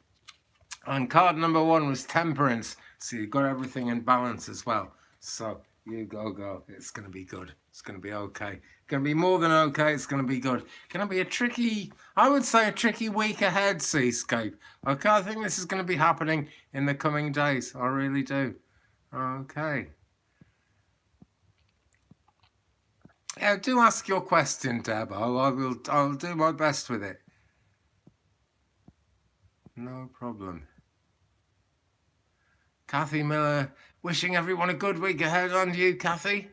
And card number 1 was Temperance. So you've got everything in balance as well. So you go. It's going to be good. It's going to be okay. It's going to be more than okay. It's going to be good. It's going to be a tricky, I would say a tricky week ahead, Seascape. Okay, I think this is going to be happening in the coming days. I really do. Okay. Yeah, do ask your question, Deb. I'll do my best with it. No problem. Kathy Miller, wishing everyone a good week ahead. On you, Kathy.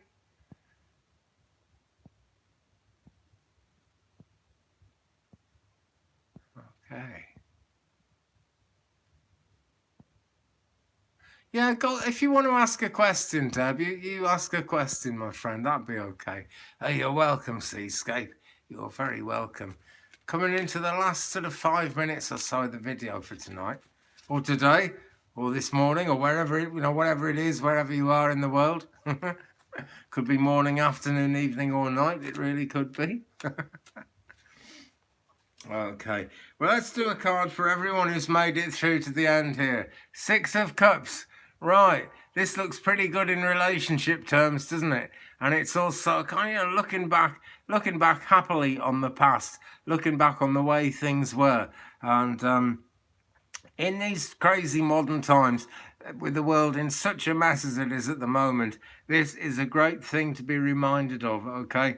Okay. Yeah, go, if you want to ask a question, Deb, you ask a question, my friend. That'd be okay. You're welcome, Seascape. You're very welcome. Coming into the last sort of 5 minutes or so of the video for tonight, or today, or this morning, or wherever it, whatever it is, wherever you are in the world. Could be morning, afternoon, evening, or night. It really could be. Okay, well, let's do a card for everyone who's made it through to the end here. 6 of Cups. Right, this looks pretty good in relationship terms, doesn't it? And it's also kind of looking back happily on the past, looking back on the way things were. And in these crazy modern times, with the world in such a mess as it is at the moment, this is a great thing to be reminded of, okay?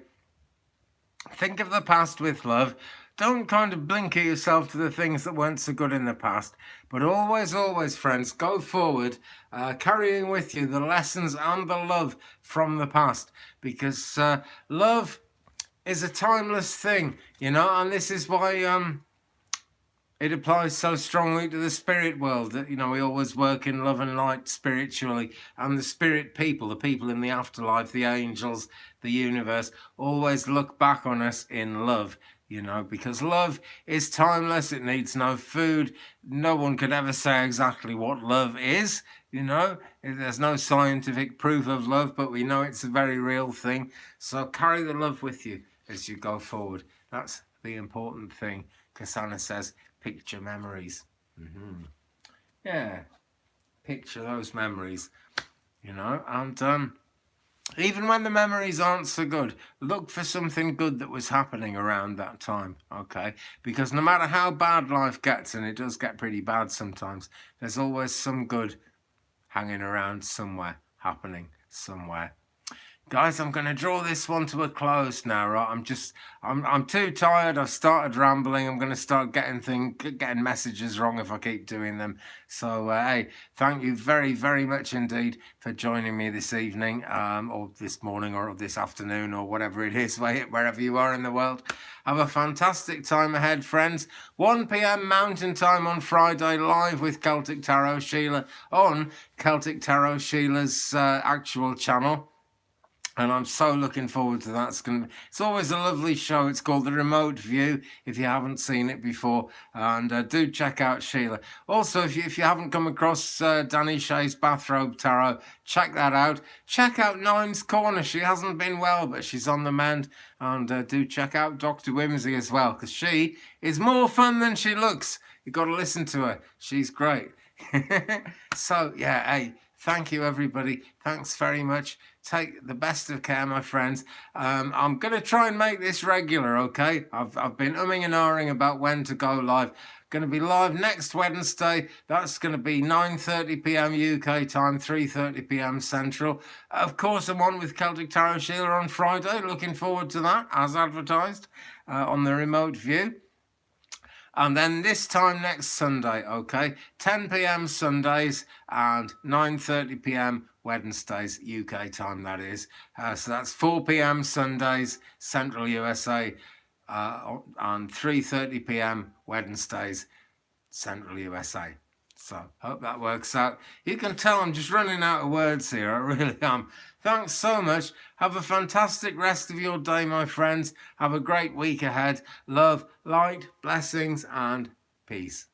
Think of the past with love. Don't kind of blinker yourself to the things that weren't so good in the past. But always, friends, go forward, carrying with you the lessons and the love from the past. Because love is a timeless thing, and this is why it applies so strongly to the spirit world. That, we always work in love and light spiritually. And the spirit people, the people in the afterlife, the angels, the universe, always look back on us in love. Because love is timeless. It needs no food. No one could ever say exactly what love is. There's no scientific proof of love, but we know it's a very real thing. So carry the love with you as you go forward. That's the important thing. Kasana says, picture memories. Yeah, picture those memories, and even when the memories aren't so good, look for something good that was happening around that time, okay? Because no matter how bad life gets, and it does get pretty bad sometimes, there's always some good hanging around somewhere, happening somewhere. Guys, I'm going to draw this one to a close now, right? I'm too tired. I've started rambling. I'm going to start getting messages wrong if I keep doing them. So, hey, thank you very, very much indeed for joining me this evening, or this morning, or this afternoon, or whatever it is, wherever you are in the world. Have a fantastic time ahead, friends. 1 p.m. Mountain Time on Friday, live with Celtic Tarot Sheila on Celtic Tarot Sheila's actual channel. And I'm so looking forward to that. It's always a lovely show. It's called The Remote View, if you haven't seen it before. And do check out Sheila. Also, if you haven't come across Danny Shea's Bathrobe Tarot, check that out. Check out Nime's Corner. She hasn't been well, but she's on the mend. And do check out Dr. Whimsy as well, because she is more fun than she looks. You've got to listen to her. She's great. So, yeah, hey, Thank you, everybody. Thanks very much. Take the best of care, my friends. I'm going to try and make this regular, okay? I've been umming and ahhing about when to go live. Going to be live next Wednesday. That's going to be 9:30 p.m. UK time, 3:30 p.m. Central. Of course, I'm on with Celtic Tarot Sheila on Friday. Looking forward to that, as advertised on the remote view. And then this time next Sunday, okay? 10 p.m. Sundays and 9:30 p.m. Wednesdays, UK time, that is. So that's 4 p.m. Sundays, Central USA, and 3:30 p.m. Wednesdays, Central USA. So, hope that works out. You can tell I'm just running out of words here. I really am. Thanks so much. Have a fantastic rest of your day, my friends. Have a great week ahead. Love, light, blessings, and peace.